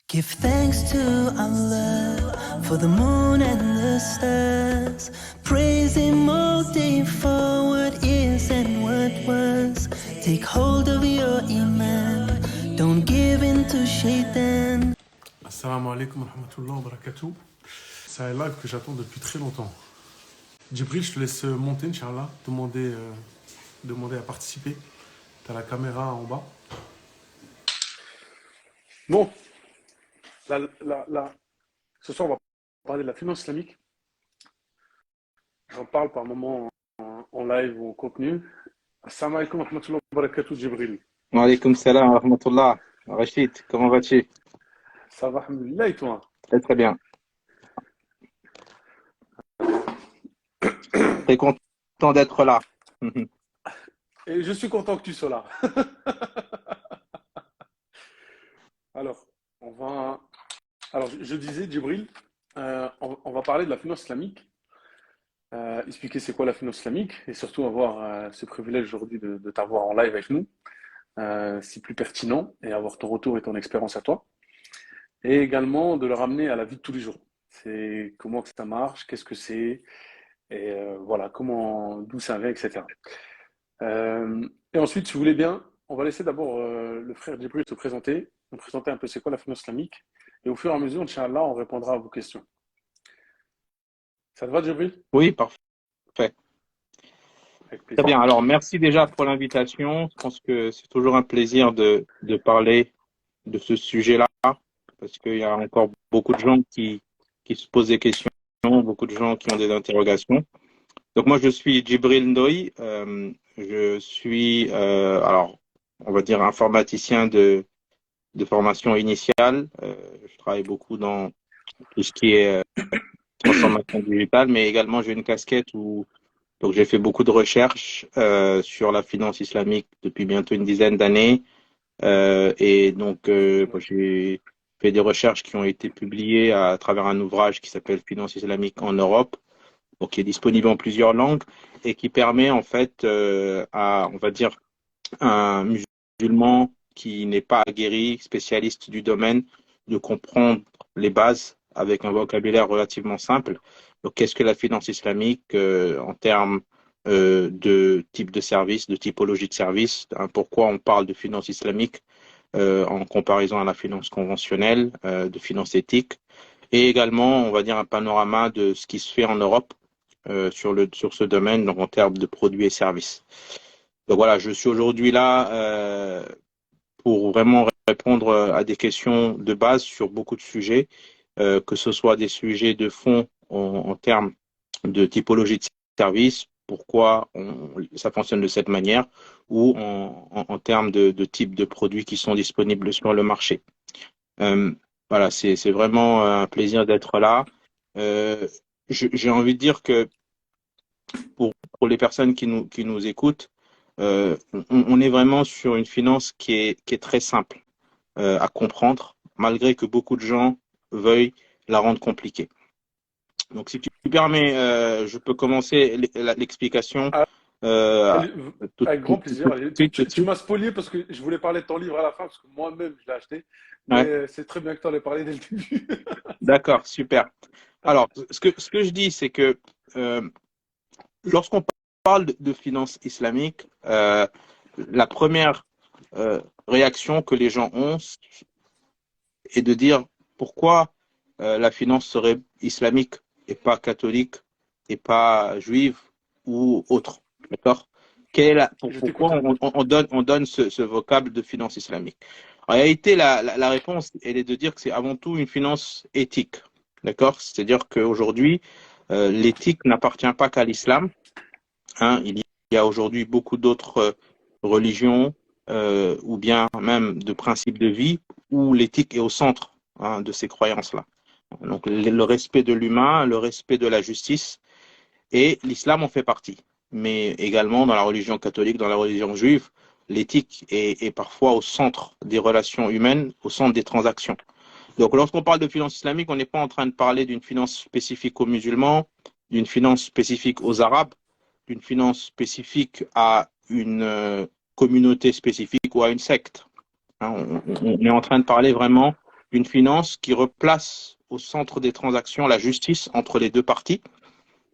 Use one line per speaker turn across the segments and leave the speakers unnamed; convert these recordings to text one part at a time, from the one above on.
Give thanks to Allah for the moon and the stars. Praise Him all day for what is and what was. Take hold of your iman. Don't give in to shaitan.
Assalamu alaikum wa rahmatullahi wa barakatuh. C'est un live que j'attends depuis très longtemps. Djibril, je te laisse monter, Inch'Allah, demander à participer. Tu as la caméra en bas. Bon, ce soir, on va parler de la finance islamique. J'en parle par moment en live ou en contenu. Assalamu alaikum wa rahmatullahi wa barakatuh, Djibril.
Wa alaykoum salam wa rahmatullah. Rachid, comment vas-tu?
Ça va, alhamdoulilah, et toi?
Très très bien. Très content d'être là.
Et je suis content que tu sois là. Alors, je disais, Djibril, on va parler de la finance islamique, expliquer c'est quoi la finance islamique, et surtout avoir ce privilège aujourd'hui de t'avoir en live avec nous. C'est plus pertinent, et avoir ton retour et ton expérience à toi. Et également de le ramener à la vie de tous les jours. C'est comment que ça marche, qu'est-ce que c'est, et voilà, d'où ça vient, etc. Et ensuite, si vous voulez bien, on va laisser d'abord le frère Djibril se présenter, nous présenter un peu c'est quoi la finance islamique, et au fur et à mesure, Inch'Allah, on répondra à vos questions. Ça te va, Djibril?
Oui, parfait.
Avec
Très
plaisir.
bien. Alors, merci déjà pour l'invitation. Je pense que c'est toujours un plaisir de parler de ce sujet-là, parce qu'il y a encore beaucoup de gens qui se posent des questions, beaucoup de gens qui ont des interrogations. Donc, moi, je suis Djibril Ndoye. Je suis, alors, on va dire informaticien de formation initiale. Je travaille beaucoup dans tout ce qui est transformation digitale, mais également j'ai une casquette où donc j'ai fait beaucoup de recherches sur la finance islamique depuis bientôt une dizaine d'années. Et donc j'ai fait des recherches qui ont été publiées à travers un ouvrage qui s'appelle Finance islamique en Europe, donc qui est disponible en plusieurs langues et qui permet en fait à, on va dire, un musulman qui n'est pas aguerri, spécialiste du domaine, de comprendre les bases avec un vocabulaire relativement simple. Donc, qu'est-ce que la finance islamique en termes de type de service, de typologie de service, hein, pourquoi on parle de finance islamique en comparaison à la finance conventionnelle, de finance éthique, et également, on va dire, un panorama de ce qui se fait en Europe sur ce domaine, donc en termes de produits et services. Donc voilà, je suis aujourd'hui là pour vraiment répondre à des questions de base sur beaucoup de sujets, que ce soit des sujets de fond en termes de typologie de service, pourquoi ça fonctionne de cette manière, ou en termes de type de produits qui sont disponibles sur le marché. Voilà, c'est vraiment un plaisir d'être là. J'ai envie de dire que pour les personnes qui nous écoutent, on est vraiment sur une finance qui est très simple à comprendre, malgré que beaucoup de gens veuillent la rendre compliquée. Donc, si tu permets, je peux commencer l'explication.
Avec grand plaisir.
Tout de
Tu
suite.
m'as spolié parce que je voulais parler de ton livre à la fin, parce que moi-même, je l'ai acheté. Mais
Ouais.
c'est très bien que tu en aies parlé dès le début.
D'accord, super. Alors, ce que je dis, c'est que lorsqu'on parle de finance islamique, la première réaction que les gens ont est de dire pourquoi la finance serait islamique et pas catholique et pas juive ou autre. D'accord? Pourquoi on donne ce vocable de finance islamique? En réalité, la réponse, elle est de dire que c'est avant tout une finance éthique. D'accord? C'est-à-dire qu'aujourd'hui, l'éthique n'appartient pas qu'à l'islam. Hein, il y a aujourd'hui beaucoup d'autres religions ou bien même de principes de vie où l'éthique est au centre de ces croyances-là. Donc le respect de l'humain, le respect de la justice, et l'islam en fait partie. Mais également dans la religion catholique, dans la religion juive, l'éthique est parfois au centre des relations humaines, au centre des transactions. Donc lorsqu'on parle de finance islamique, on n'est pas en train de parler d'une finance spécifique aux musulmans, d'une finance spécifique aux arabes, d'une finance spécifique à une communauté spécifique ou à une secte. Hein, on est en train de parler vraiment d'une finance qui replace au centre des transactions la justice entre les deux parties,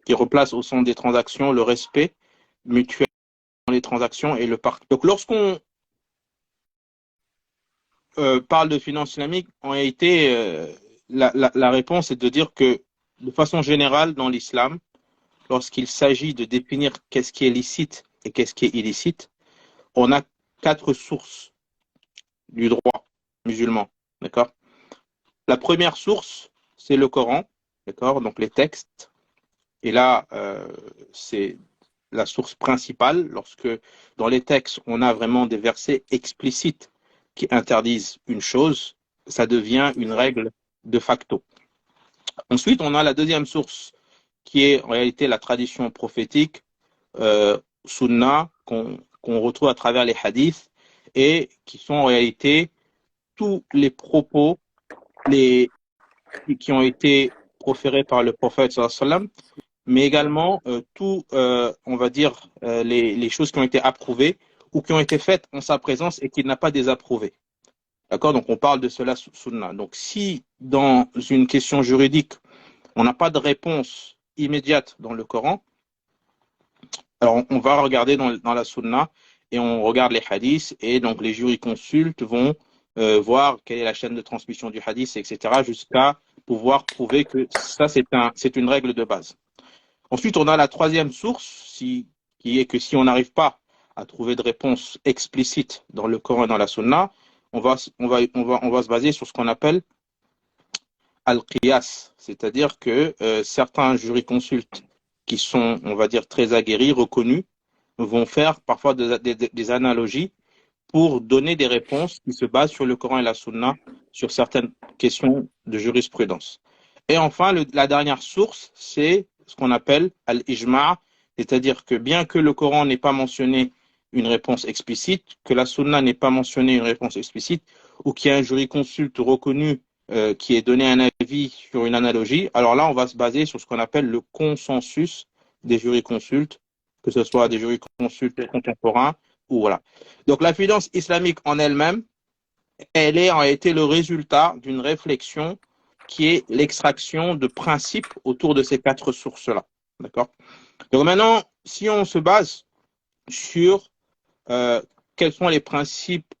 qui replace au centre des transactions le respect mutuel dans les transactions et le partage. Donc, lorsqu'on parle de finance islamique, en réalité, la réponse est de dire que, de façon générale, dans l'islam, lorsqu'il s'agit de définir qu'est-ce qui est licite et qu'est-ce qui est illicite, on a 4 sources du droit musulman. D'accord? La première source, c'est le Coran, d'accord? Donc les textes. Et là, c'est la source principale. Lorsque dans les textes, on a vraiment des versets explicites qui interdisent une chose, ça devient une règle de facto. Ensuite, on a la deuxième source, qui est en réalité la tradition prophétique, sunna, qu'on retrouve à travers les hadiths, et qui sont en réalité tous les propos qui ont été proférés par le prophète sallallahu alayhi wa sallam, mais également on va dire, les choses qui ont été approuvées ou qui ont été faites en sa présence et qu'il n'a pas désapprouvé. D'accord? Donc on parle de cela sunna. Donc si dans une question juridique, on n'a pas de réponse immédiate dans le Coran, alors on va regarder dans la sunna et on regarde les hadiths, et donc les jurisconsultes vont voir quelle est la chaîne de transmission du hadith, etc., jusqu'à pouvoir prouver que ça, c'est une règle de base. Ensuite, on a la troisième source, qui est que si on n'arrive pas à trouver de réponse explicite dans le Coran et dans la Sunna, on va se baser sur ce qu'on appelle al-qiyas, c'est-à-dire que certains jurisconsultes qui sont, on va dire, très aguerris, reconnus, vont faire parfois des analogies pour donner des réponses qui se basent sur le Coran et la Sunna, sur certaines questions de jurisprudence. Et enfin, la dernière source, c'est ce qu'on appelle al-ijma', c'est-à-dire que bien que le Coran n'ait pas mentionné une réponse explicite, que la Sunna n'ait pas mentionné une réponse explicite, ou qu'il y ait un jurisconsulte reconnu qui ait donné un avis sur une analogie, alors là, on va se baser sur ce qu'on appelle le consensus des jurisconsultes, que ce soit des jurisconsultes contemporains, ou voilà. Donc la finance islamique en elle-même, elle est en réalité le résultat d'une réflexion qui est l'extraction de principes autour de ces 4 sources-là. D'accord? Donc maintenant, si on se base sur quels sont les principes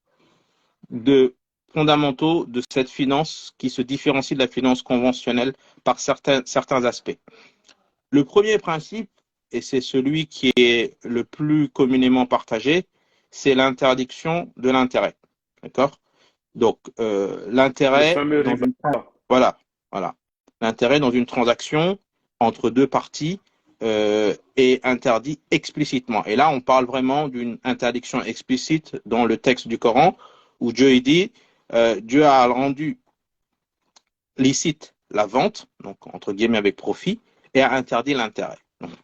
fondamentaux de cette finance qui se différencie de la finance conventionnelle par certains aspects. Le premier principe, et c'est celui qui est le plus communément partagé, c'est l'interdiction de l'intérêt. D'accord? Donc, l'intérêt voilà. L'intérêt dans une transaction entre deux parties est interdit explicitement. Et là, on parle vraiment d'une interdiction explicite dans le texte du Coran, où Dieu dit, Dieu a rendu licite la vente, donc entre guillemets avec profit, et a interdit l'intérêt.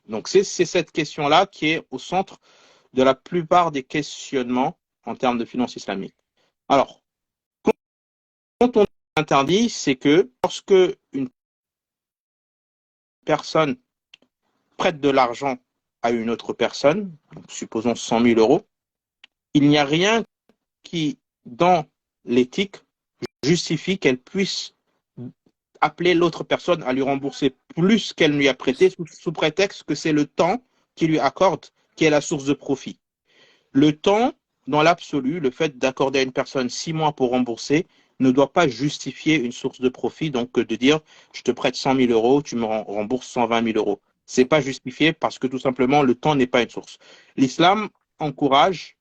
Donc c'est cette question-là qui est au centre de la plupart des questionnements en termes de finance islamique. Alors, quand on interdit, c'est que lorsque une personne prête de l'argent à une autre personne, donc supposons 100 000 euros, il n'y a rien qui, dans l'éthique, justifie qu'elle puisse appeler l'autre personne à lui rembourser plus qu'elle lui a prêté sous prétexte que c'est le temps qu'il lui accorde qui est la source de profit. Le temps, dans l'absolu, le fait d'accorder à une personne 6 mois pour rembourser ne doit pas justifier une source de profit, donc de dire je te prête 100 000 euros, tu me rembourses 120 000 euros. Ce n'est pas justifié parce que tout simplement le temps n'est pas une source. L'islam encourage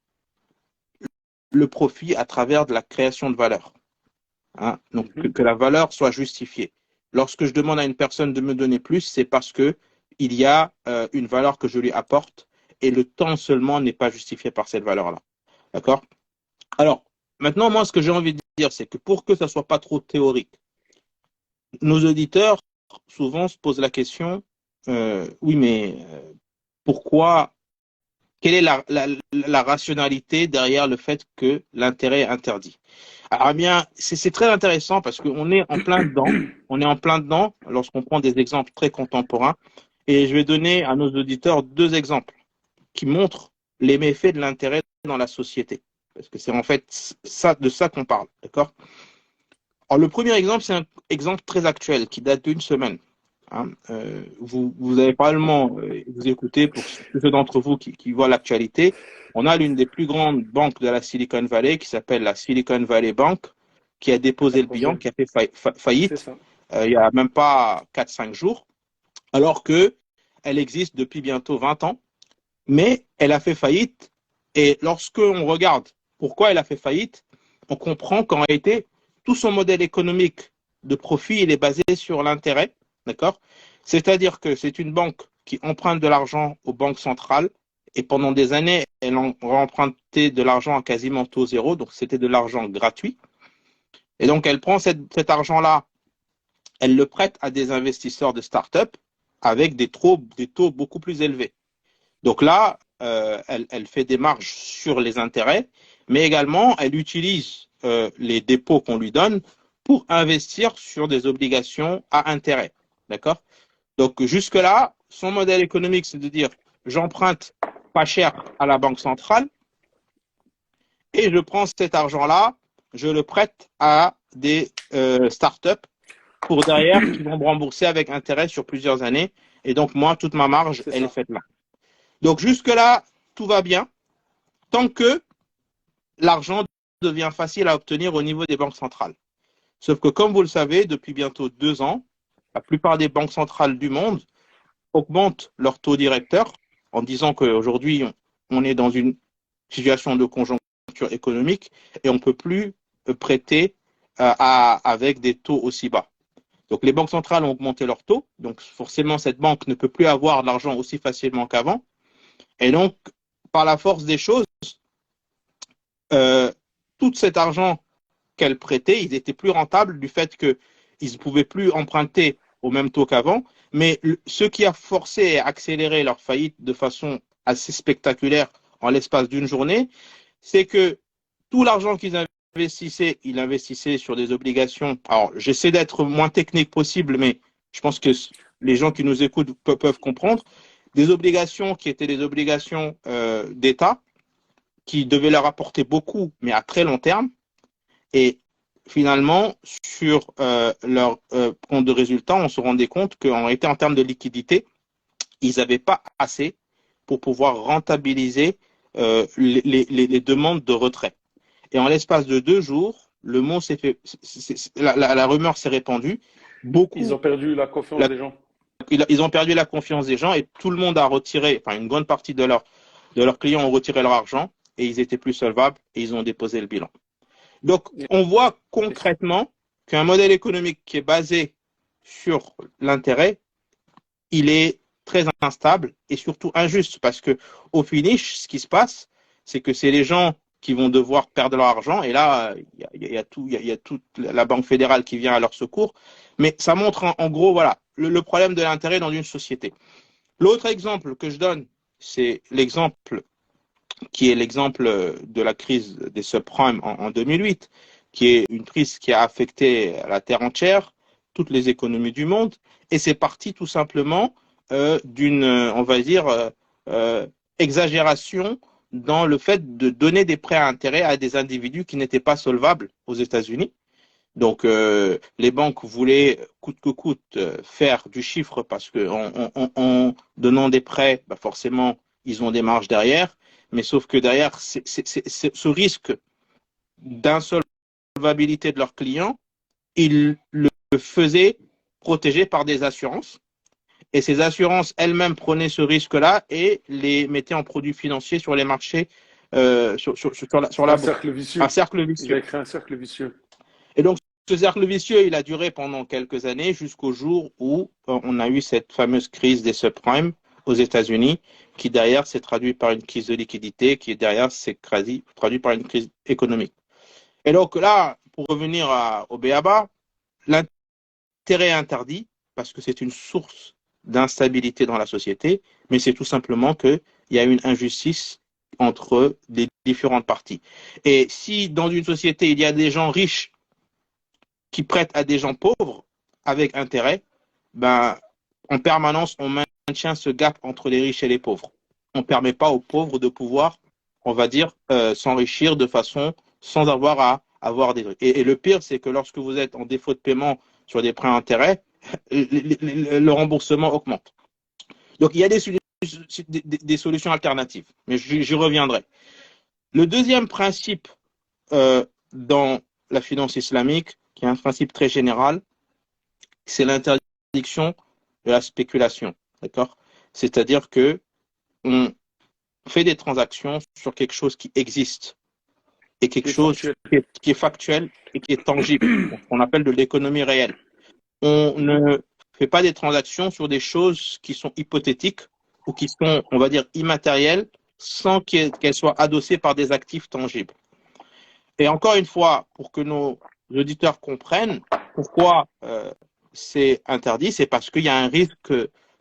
le profit à travers de la création de valeur. Hein, donc que la valeur soit justifiée. Lorsque je demande à une personne de me donner plus, c'est parce que il y a une valeur que je lui apporte et le temps seulement n'est pas justifié par cette valeur-là. D'accord? Alors, maintenant, moi, ce que j'ai envie de dire, c'est que pour que ça soit pas trop théorique, nos auditeurs souvent se posent la question, oui, mais pourquoi, quelle est la rationalité derrière le fait que l'intérêt est interdit? Alors bien, c'est très intéressant parce qu'on est en plein dedans. On est en plein dedans lorsqu'on prend des exemples très contemporains. Et je vais donner à nos auditeurs 2 exemples qui montrent les méfaits de l'intérêt dans la société. Parce que c'est en fait de ça qu'on parle. D'accord? Alors, le premier exemple, c'est un exemple très actuel qui date d'une semaine. Hein. Vous avez probablement, vous écoutez, pour ceux d'entre vous qui voient l'actualité, on a l'une des plus grandes banques de la Silicon Valley qui s'appelle la Silicon Valley Bank, qui a déposé le bilan, qui a fait
C'est
faillite
ça.
il y a même pas 4-5 jours, alors que elle existe depuis bientôt 20 ans, mais elle a fait faillite. Et lorsque on regarde pourquoi elle a fait faillite, on comprend qu'en réalité, tout son modèle économique de profit, il est basé sur l'intérêt, d'accord? C'est-à-dire que c'est une banque qui emprunte de l'argent aux banques centrales et pendant des années, elle a emprunté de l'argent à quasiment taux zéro, donc c'était de l'argent gratuit. Et donc, elle prend cet argent-là, elle le prête à des investisseurs de start-up avec des taux beaucoup plus élevés. Donc là, elle fait des marges sur les intérêts, mais également, elle utilise les dépôts qu'on lui donne pour investir sur des obligations à intérêt. D'accord? Donc jusque-là, son modèle économique, c'est de dire, j'emprunte pas cher à la banque centrale et je prends cet argent-là, je le prête à des start-up pour derrière qui vont me rembourser avec intérêt sur plusieurs années. Et donc moi, toute ma marge, elle est faite là. Donc jusque-là, tout va bien, tant que l'argent devient facile à obtenir au niveau des banques centrales. Sauf que comme vous le savez, depuis bientôt 2 ans, la plupart des banques centrales du monde augmentent leur taux directeur en disant qu'aujourd'hui, on est dans une situation de conjoncture économique et on ne peut plus prêter avec des taux aussi bas. Donc les banques centrales ont augmenté leurs taux, donc forcément cette banque ne peut plus avoir de l'argent aussi facilement qu'avant. Et donc, par la force des choses, tout cet argent qu'elle prêtait, ils étaient plus rentables du fait qu'ils ne pouvaient plus emprunter au même taux qu'avant. Mais ce qui a forcé et accéléré leur faillite de façon assez spectaculaire en l'espace d'une journée, c'est que tout l'argent qu'ils investissaient, ils investissaient sur des obligations. Alors, j'essaie d'être le moins technique possible, mais je pense que les gens qui nous écoutent peuvent comprendre. Des obligations qui étaient des obligations d'État, qui devaient leur apporter beaucoup, mais à très long terme. Et finalement, sur leur compte de résultat, on se rendait compte qu'en réalité, en termes de liquidité, ils n'avaient pas assez pour pouvoir rentabiliser les demandes de retrait. Et en l'espace de 2 jours, le mot s'est fait, la rumeur s'est répandue.
Ils ont perdu la confiance des gens.
Ils ont perdu la confiance des gens et tout le monde a retiré, enfin une bonne partie de leurs clients ont retiré leur argent et ils étaient plus solvables et ils ont déposé le bilan. Donc, on voit concrètement qu'un modèle économique qui est basé sur l'intérêt, il est très instable et surtout injuste parce que au finish, ce qui se passe, c'est que c'est les gens qui vont devoir perdre leur argent et là, il y a toute la Banque fédérale qui vient à leur secours. Mais ça montre en gros, voilà, le problème de l'intérêt dans une société. L'autre exemple que je donne, c'est l'exemple qui est l'exemple de la crise des subprimes en 2008, qui est une crise qui a affecté la terre entière, toutes les économies du monde, et c'est parti tout simplement d'une, on va dire, exagération dans le fait de donner des prêts à intérêt à des individus qui n'étaient pas solvables aux États-Unis. Donc, les banques voulaient coûte que coûte faire du chiffre parce que en donnant des prêts, bah forcément, ils ont des marges derrière. Mais sauf que derrière, ce risque d'insolvabilité de leurs clients, ils le faisaient protéger par des assurances. Et ces assurances elles-mêmes prenaient ce risque-là et les mettaient en produits financiers sur les marchés, sur la bourse.
Cercle vicieux.
Un cercle vicieux.
Il a créé un cercle vicieux.
Et donc, ce cercle vicieux, il a duré pendant quelques années jusqu'au jour où on a eu cette fameuse crise des subprimes aux États-Unis, qui derrière s'est traduit par une crise de liquidité, qui derrière s'est traduit par une crise économique. Et donc là, pour revenir au BABA, l'intérêt est interdit parce que c'est une source d'instabilité dans la société, mais c'est tout simplement qu'il y a une injustice entre les différentes parties. Et si dans une société, il y a des gens riches qui prêtent à des gens pauvres avec intérêt, ben, en permanence, on maintient ce gap entre les riches et les pauvres. On ne permet pas aux pauvres de pouvoir, on va dire, s'enrichir de façon sans avoir avoir des trucs. Et le pire, c'est que lorsque vous êtes en défaut de paiement sur des prêts à intérêt, le remboursement augmente. Donc, il y a des solutions alternatives, mais j'y reviendrai. Le deuxième principe dans la finance islamique, qui est un principe très général, c'est l'interdiction de la spéculation. D'accord? C'est-à-dire que on fait des transactions sur quelque chose qui existe et quelque chose qui est factuel et qui est tangible, qu'on appelle de l'économie réelle. On ne fait pas des transactions sur des choses qui sont hypothétiques ou qui sont, on va dire, immatérielles sans qu'elles soient adossées par des actifs tangibles. Et encore une fois, pour que nos auditeurs comprennent pourquoi c'est interdit, c'est parce qu'il y a un risque,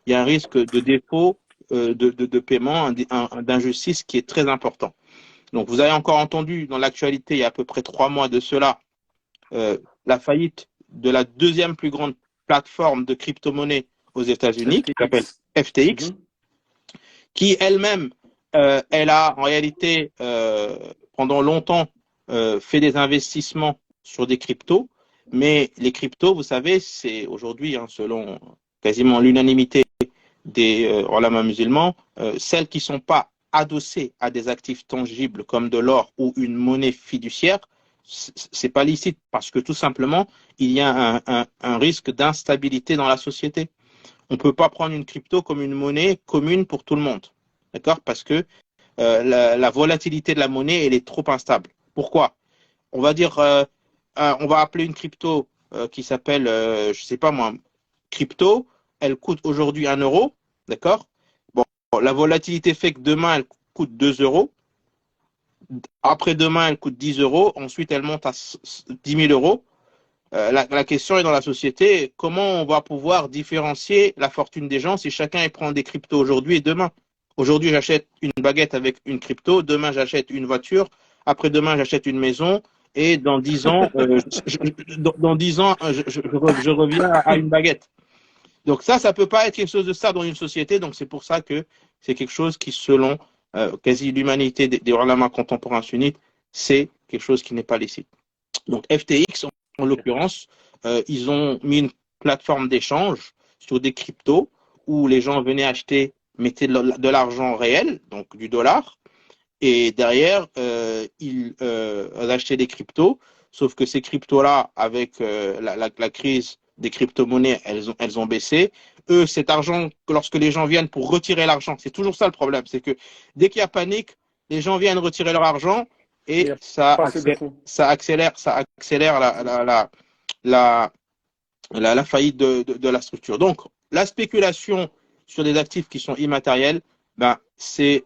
de défaut de paiement, d'injustice qui est très important. Donc, vous avez encore entendu dans l'actualité, il y a à peu près 3 mois de cela, la faillite de la deuxième plus grande plateforme de crypto-monnaie aux États-Unis, qui s'appelle FTX, qui elle-même, elle a en réalité, pendant longtemps, fait des investissements sur des cryptos, mais les cryptos, vous savez, c'est aujourd'hui, selon quasiment l'unanimité des ulama musulmans, celles qui ne sont pas adossées à des actifs tangibles comme de l'or ou une monnaie fiduciaire, c'est pas licite parce que tout simplement, il y a un risque d'instabilité dans la société. On ne peut pas prendre une crypto comme une monnaie commune pour tout le monde, d'accord? Parce que la volatilité de la monnaie, elle est trop instable. Pourquoi? On va dire, on va appeler une crypto qui s'appelle, je sais pas moi, crypto. Elle coûte aujourd'hui 1 euro, d'accord? Bon, la volatilité fait que demain, elle coûte 2 euros. Après-demain, elle coûte 10 euros. Ensuite, elle monte à 10 000 euros. La question est dans la société, comment on va pouvoir différencier la fortune des gens si chacun prend des cryptos aujourd'hui et demain? Aujourd'hui, j'achète une baguette avec une crypto. Demain, j'achète une voiture. Après-demain, j'achète une maison. Et dans 10 ans, je reviens à une baguette. Donc ça peut pas être quelque chose de ça dans une société. Donc c'est pour ça que c'est quelque chose qui, selon quasi l'humanité des ulama contemporains sunnites, c'est quelque chose qui n'est pas licite. Donc FTX, en l'occurrence, ils ont mis une plateforme d'échange sur des cryptos où les gens venaient acheter, mettaient de l'argent réel, donc du dollar, et derrière, ils achetaient des cryptos, sauf que ces cryptos-là, avec la crise des crypto-monnaies, elles ont baissé. Eux, cet argent, lorsque les gens viennent pour retirer l'argent, c'est toujours ça le problème, c'est que dès qu'il y a panique, les gens viennent retirer leur argent et ça accélère la faillite de la structure. Donc, la spéculation sur des actifs qui sont immatériels, c'est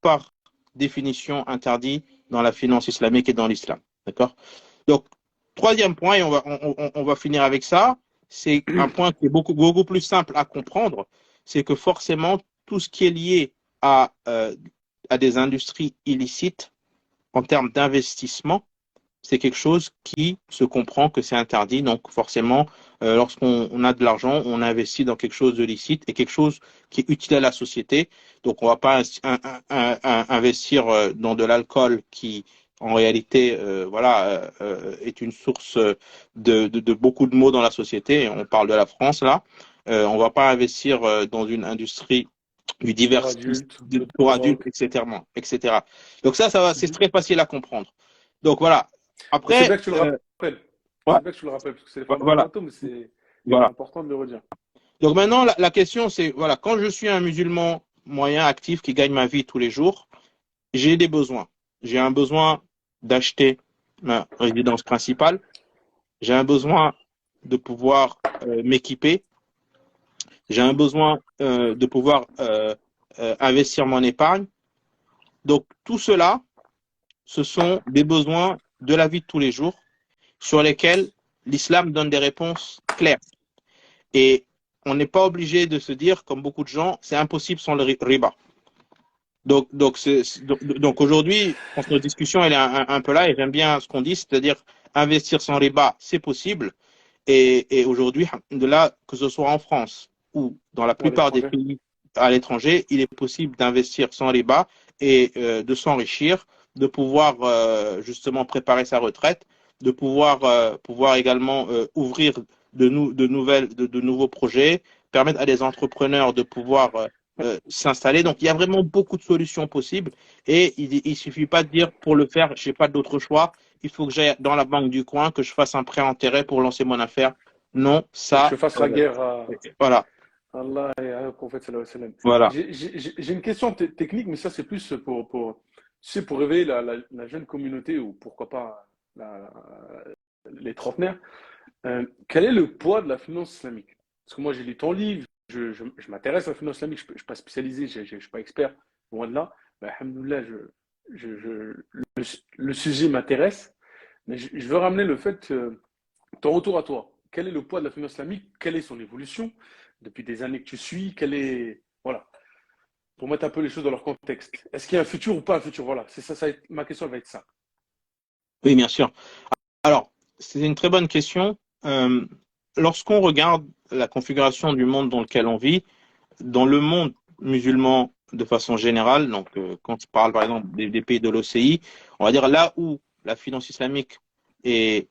par définition interdit dans la finance islamique et dans l'islam. D'accord? Donc, troisième point, et on va finir avec ça, c'est un point qui est beaucoup plus simple à comprendre, c'est que forcément, tout ce qui est lié à des industries illicites en termes d'investissement, c'est quelque chose qui se comprend que c'est interdit. Donc forcément, lorsqu'on a de l'argent, on investit dans quelque chose de licite et quelque chose qui est utile à la société. Donc on ne va pas investir dans de l'alcool qui, en réalité, est une source de beaucoup de maux dans la société. On parle de la France là. On ne va pas investir dans une industrie du divertissement pour adultes, etc. Donc c'est très facile à comprendre. Donc voilà. Après,
c'est bien que tu le rappelles. C'est bien que tu le rappelles, parce que c'est les fondamentaux, mais c'est important de le redire.
Donc maintenant, la question, c'est, voilà, quand je suis un musulman moyen, actif, qui gagne ma vie tous les jours, j'ai des besoins. J'ai un besoin d'acheter ma résidence principale. J'ai un besoin de pouvoir m'équiper. J'ai un besoin de pouvoir investir mon épargne. Donc, tout cela, ce sont des besoins de la vie de tous les jours sur lesquels l'islam donne des réponses claires. Et on n'est pas obligé de se dire, comme beaucoup de gens, c'est impossible sans le riba. Donc aujourd'hui, je pense que notre discussion elle est un peu là et j'aime bien ce qu'on dit, c'est-à-dire investir sans riba, c'est possible. Et aujourd'hui, de là, que ce soit en France ou dans la plupart des pays à l'étranger, il est possible d'investir sans riba et de s'enrichir de pouvoir justement préparer sa retraite, de pouvoir également ouvrir de nouveaux projets, permettre à des entrepreneurs de pouvoir s'installer. Donc, il y a vraiment beaucoup de solutions possibles et il suffit pas de dire pour le faire, je n'ai pas d'autre choix, il faut que j'aille dans la banque du coin, que je fasse un prêt en intérêt pour lancer mon affaire. Non,
Faut que
ça,
je fasse la guerre à
voilà,
Allah et au prophète sallallahu alayhi wa sallam.
voilà.
J'ai une question technique, mais ça c'est plus tu sais, pour réveiller la jeune communauté ou pourquoi pas la- les trentenaires. Quel est le poids de la finance islamique? Parce que moi j'ai lu ton livre, je m'intéresse à la finance islamique, je ne suis pas spécialisé, je ne suis pas expert, loin de là. Mais alhamdoulilah, le sujet m'intéresse, mais je veux ramener le fait, ton retour à toi. Quel est le poids de la finance islamique? Quelle est son évolution depuis des années que tu suis? Voilà, pour mettre un peu les choses dans leur contexte. Est-ce qu'il y a un futur ou pas un futur? Voilà, c'est ça, ma question va être ça.
Oui, bien sûr. Alors, c'est une très bonne question. Euh, Lorsqu'on regarde la configuration du monde dans lequel on vit, dans le monde musulman de façon générale, donc quand tu parles par exemple des pays de l'OCI, on va dire là où la finance islamique est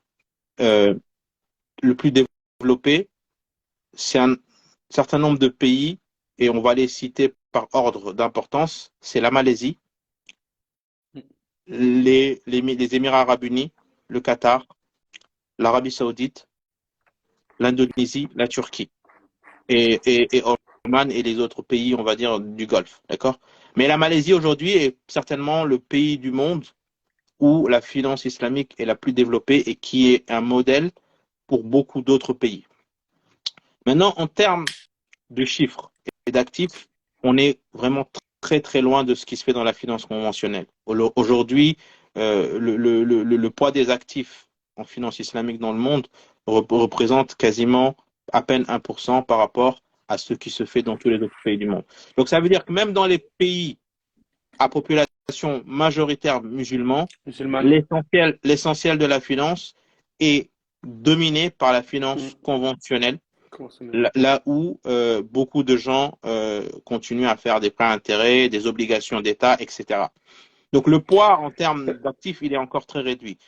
euh, le plus développée, c'est un certain nombre de pays, et on va les citer par ordre d'importance, c'est la Malaisie, les Émirats arabes unis, le Qatar, l'Arabie saoudite, l'Indonésie, la Turquie et Oman et les autres pays, on va dire, du Golfe, d'accord? Mais la Malaisie aujourd'hui est certainement le pays du monde où la finance islamique est la plus développée et qui est un modèle pour beaucoup d'autres pays. Maintenant, en termes de chiffres et d'actifs, on est vraiment très très loin de ce qui se fait dans la finance conventionnelle. Aujourd'hui, le poids des actifs en finance islamique dans le monde représente quasiment à peine 1% par rapport à ce qui se fait dans tous les autres pays du monde. Donc ça veut dire que même dans les pays à population majoritaire musulman,
Musulmane.
l'essentiel de la finance est dominé par la finance conventionnelle,
Conventionnel.
là où beaucoup de gens continuent à faire des prêts à intérêt, des obligations d'État, etc. Donc le poids en termes d'actifs, il est encore très réduit.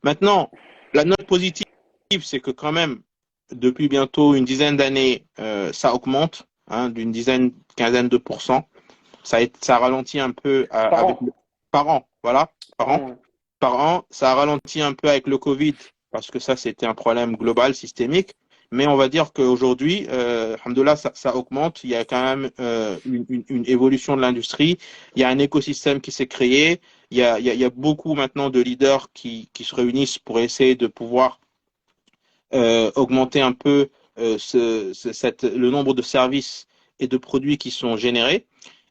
Maintenant, la note positive, c'est que quand même, depuis bientôt une dizaine d'années, ça augmente, hein, d'une dizaine, quinzaine de pourcents. Ça ralentit un peu par an, voilà, par an.
An.
Par an, ça a ralenti un peu avec le Covid, parce que ça, c'était un problème global, systémique. Mais on va dire qu'aujourd'hui, alhamdoulilah, ça augmente. Il y a quand même une évolution de l'industrie. Il y a un écosystème qui s'est créé. Il y a beaucoup maintenant de leaders qui se réunissent pour essayer de pouvoir augmenter un peu le nombre de services et de produits qui sont générés.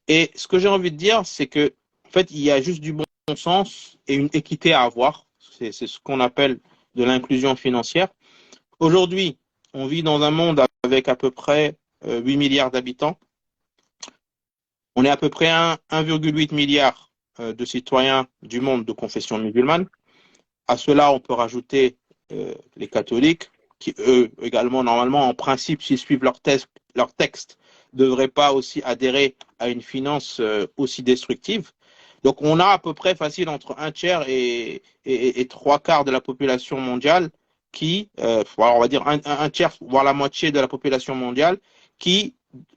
Et ce que j'ai envie de dire, c'est que, en fait, il y a juste du bon sens et une équité à avoir. C'est ce qu'on appelle de l'inclusion financière. Aujourd'hui, on vit dans un monde avec à peu près 8 milliards d'habitants. On est à peu près 1,8 milliard de citoyens du monde de confession musulmane. À cela, on peut rajouter les catholiques, qui eux également, normalement, en principe, s'ils suivent leur texte, ne devraient pas aussi adhérer à une finance aussi destructive. Donc, on a à peu près facile entre un tiers et trois quarts de la population mondiale qui, on va dire un tiers, voire la moitié de la population mondiale, qui,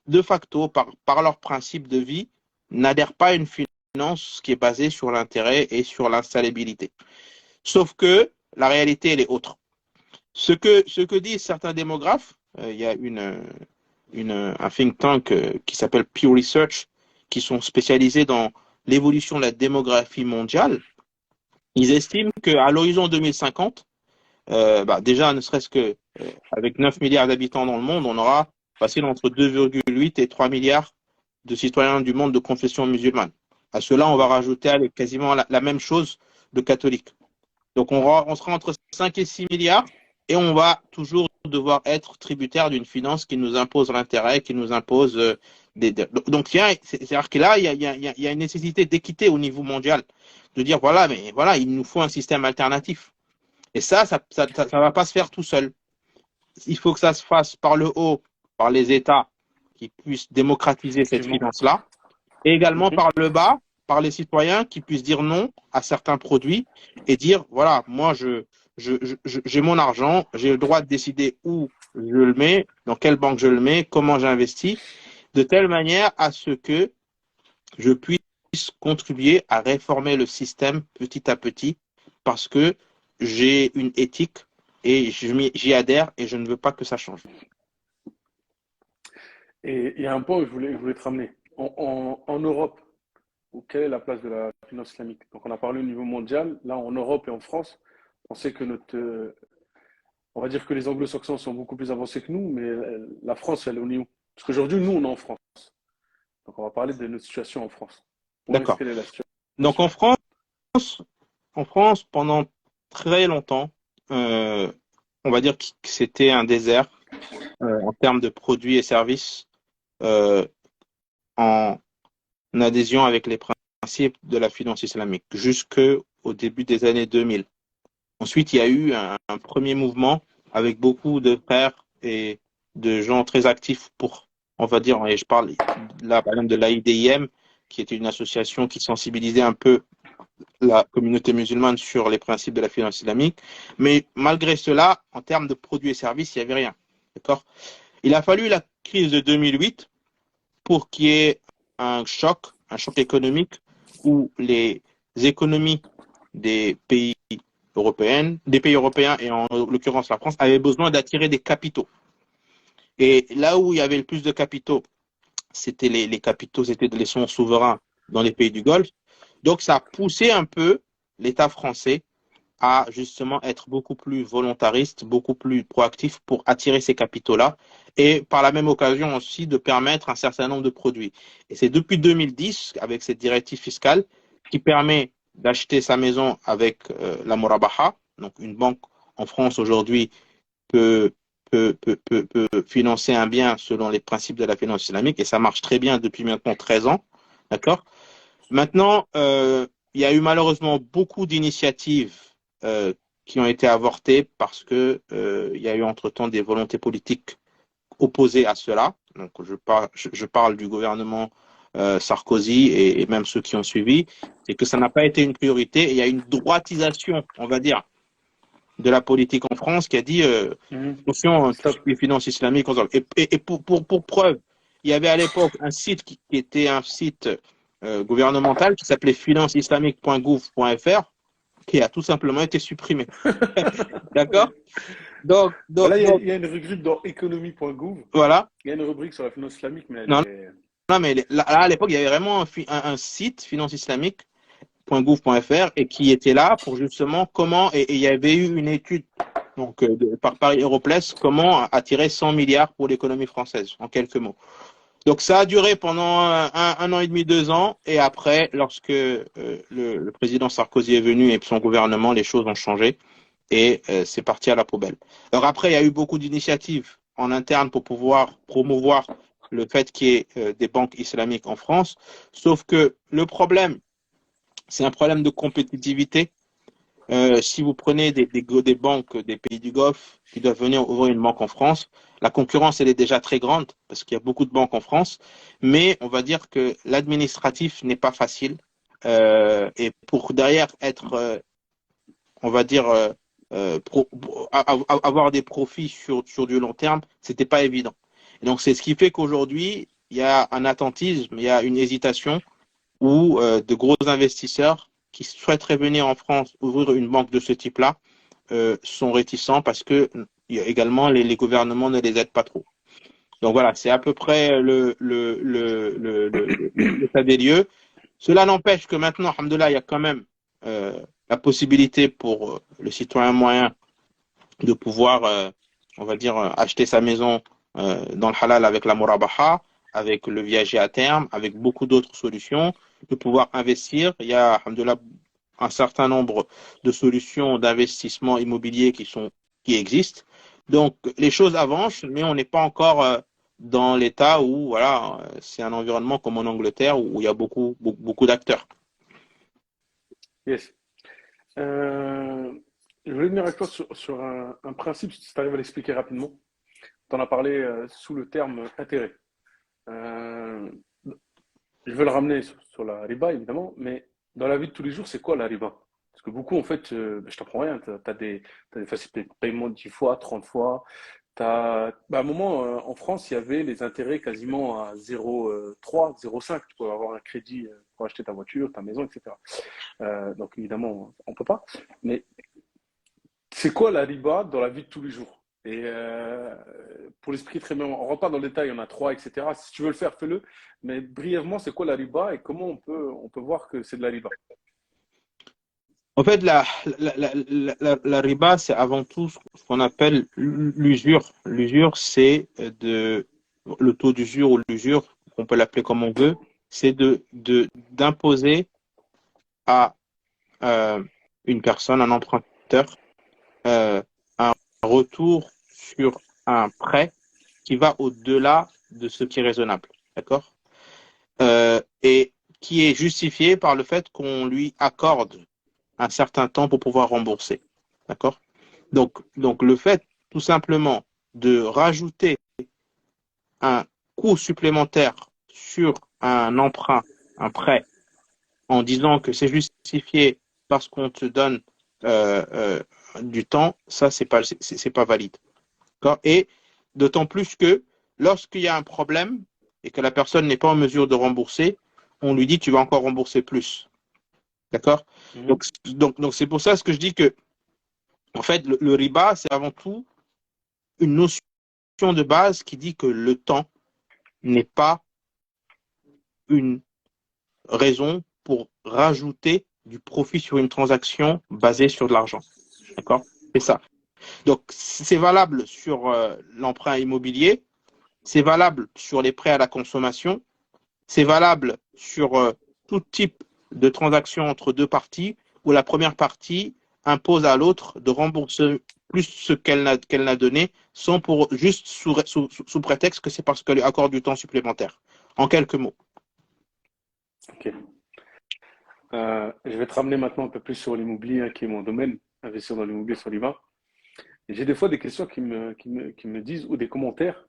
de facto, par leur principe de vie, n'adhèrent pas à une finance qui est basée sur l'intérêt et sur l'installabilité. Sauf que la réalité, elle est autre. Ce que disent certains démographes, il y a un think tank qui s'appelle Pew Research, qui sont spécialisés dans l'évolution de la démographie mondiale. Ils estiment qu'à l'horizon 2050, déjà, ne serait-ce que avec 9 milliards d'habitants dans le monde, on aura facile entre 2,8 et 3 milliards de citoyens du monde de confession musulmane. À cela, on va rajouter quasiment la même chose de catholiques. Donc, on sera entre 5 et 6 milliards et on va toujours devoir être tributaire d'une finance qui nous impose l'intérêt, qui nous impose Donc, c'est-à-dire que là, il y a une nécessité d'équité au niveau mondial. De dire, voilà, il nous faut un système alternatif. Et ça va pas se faire tout seul. Il faut que ça se fasse par le haut, par les États qui puissent démocratiser cette finance-là, et également par le bas, par les citoyens qui puissent dire non à certains produits et dire, voilà, moi, j'ai mon argent, j'ai le droit de décider où je le mets, dans quelle banque je le mets, comment j'investis, de telle manière à ce que je puisse contribuer à réformer le système petit à petit parce que j'ai une éthique et j'y adhère et je ne veux pas que ça change.
Et il y a un point où je voulais te ramener. En Europe, quelle est la place de la finance islamique? Donc, on a parlé au niveau mondial. Là, en Europe et en France, on sait que on va dire que les anglo-saxons sont beaucoup plus avancés que nous, mais la France, elle est au niveau. Parce qu'aujourd'hui, nous, on est en France. Donc, on va parler de notre situation en France.
D'accord.
Quelle est la situation?
Donc en France, pendant très longtemps, on va dire que c'était un désert en termes de produits et services euh, en adhésion avec les principes de la finance islamique jusqu'au début des années 2000. Ensuite, il y a eu un premier mouvement avec beaucoup de frères et de gens très actifs pour, on va dire, et je parle là par exemple de l'AIDIM, qui était une association qui sensibilisait un peu la communauté musulmane sur les principes de la finance islamique. Mais malgré cela, en termes de produits et services, il n'y avait rien. D'accord? Il a fallu la crise de 2008 pour qu'il y ait un choc économique où les économies des pays des pays européens et en l'occurrence la France, avaient besoin d'attirer des capitaux. Et là où il y avait le plus de capitaux, c'était les capitaux, c'était les fonds souverains dans les pays du Golfe. Donc ça a poussé un peu l'État français à justement être beaucoup plus volontariste, beaucoup plus proactif pour attirer ces capitaux-là et par la même occasion aussi de permettre un certain nombre de produits. Et c'est depuis 2010, avec cette directive fiscale, qui permet d'acheter sa maison avec la Murabaha, donc une banque en France aujourd'hui peut, peut financer un bien selon les principes de la finance islamique et ça marche très bien depuis maintenant 13 ans. D'accord? Maintenant, il y a eu malheureusement beaucoup d'initiatives qui ont été avortées parce que il y a eu entre-temps des volontés politiques opposées à cela. Donc, je parle du gouvernement Sarkozy et même ceux qui ont suivi, c'est que ça n'a pas été une priorité. Et il y a une droitisation, on va dire, de la politique en France qui a dit attention, tout ce qui est finance islamique. Et pour preuve, il y avait à l'époque un site qui était un site gouvernemental qui s'appelait financeislamique.gouv.fr qui a tout simplement été supprimé. D'accord? Donc,
Là, il y a une rubrique dans économie.gouv.
Voilà.
Il y a une rubrique sur la finance islamique, mais
non, mais là, à l'époque, il y avait vraiment un site financeislamique.gouv.fr et qui était là pour justement comment, et il y avait eu une étude donc, par Paris Europlace, comment attirer 100 milliards pour l'économie française, en quelques mots. Donc ça a duré pendant un an et demi, 2 ans, et après, lorsque le président Sarkozy est venu et son gouvernement, les choses ont changé, et c'est parti à la poubelle. Alors après, il y a eu beaucoup d'initiatives en interne pour pouvoir promouvoir le fait qu'il y ait des banques islamiques en France, sauf que le problème, c'est un problème de compétitivité. Si vous prenez des banques des pays du Golfe qui doivent venir ouvrir une banque en France, la concurrence elle est déjà très grande parce qu'il y a beaucoup de banques en France, mais on va dire que l'administratif n'est pas facile et pour derrière être, on va dire, avoir des profits sur du long terme, c'était pas évident. Et donc c'est ce qui fait qu'aujourd'hui il y a un attentisme, il y a une hésitation où de gros investisseurs qui souhaiteraient venir en France ouvrir une banque de ce type-là sont réticents parce que également les gouvernements ne les aident pas trop. Donc voilà, c'est à peu près l'état des lieux. Cela n'empêche que maintenant, alhamdoulilah, il y a quand même la possibilité pour le citoyen moyen de pouvoir, on va dire, acheter sa maison dans le halal avec la murabaha, avec le viager à terme, avec beaucoup d'autres solutions, de pouvoir investir. Il y a, alhamdoulilah, un certain nombre de solutions d'investissement immobilier qui existent. Donc, les choses avancent, mais on n'est pas encore dans l'état où, voilà, c'est un environnement comme en Angleterre où il y a beaucoup d'acteurs.
Yes. Je voulais venir avec toi sur un principe, si tu arrives à l'expliquer rapidement. Tu en as parlé sous le terme intérêt. je veux le ramener sur la riba, évidemment, mais dans la vie de tous les jours, c'est quoi la riba? Parce que beaucoup, en fait, je t'apprends rien. T'as des facilités de paiement 10 fois, 30 fois. À un moment, en France, il y avait les intérêts quasiment à 0,3, 0,5. Tu pouvais avoir un crédit pour acheter ta voiture, ta maison, etc. Donc, évidemment, on ne peut pas. Mais c'est quoi la riba dans la vie de tous les jours? Et pour l'esprit très bien, on rentre pas dans le détail, il y en a trois, etc. Si tu veux le faire, fais-le. Mais brièvement, c'est quoi la riba et comment on peut voir que c'est de la riba?
En fait, la riba, c'est avant tout ce qu'on appelle l'usure. L'usure, c'est le taux d'usure ou l'usure, on peut l'appeler comme on veut, c'est d'imposer à une personne, un emprunteur, un retour sur un prêt qui va au-delà de ce qui est raisonnable. D'accord? Et qui est justifié par le fait qu'on lui accorde un certain temps pour pouvoir rembourser. D'accord? Donc, le fait tout simplement de rajouter un coût supplémentaire sur un emprunt, un prêt, en disant que c'est justifié parce qu'on te donne du temps, ça, c'est pas valide. D'accord? Et d'autant plus que lorsqu'il y a un problème et que la personne n'est pas en mesure de rembourser, on lui dit tu vas encore rembourser plus. D'accord?
Mhm.
Donc c'est pour ça ce que je dis que, en fait, le riba, c'est avant tout une notion de base qui dit que le temps n'est pas une raison pour rajouter du profit sur une transaction basée sur de l'argent. D'accord? C'est ça. Donc, c'est valable sur l'emprunt immobilier, c'est valable sur les prêts à la consommation, c'est valable sur tout type de transaction entre deux parties où la première partie impose à l'autre de rembourser plus ce qu'elle n'a donné, juste sous prétexte que c'est parce qu'elle lui accorde du temps supplémentaire. En quelques mots.
Ok. Je vais te ramener maintenant un peu plus sur l'immobilier, hein, qui est mon domaine, investir dans l'immobilier sur l'IVA. Et j'ai des fois des questions qui me disent, ou des commentaires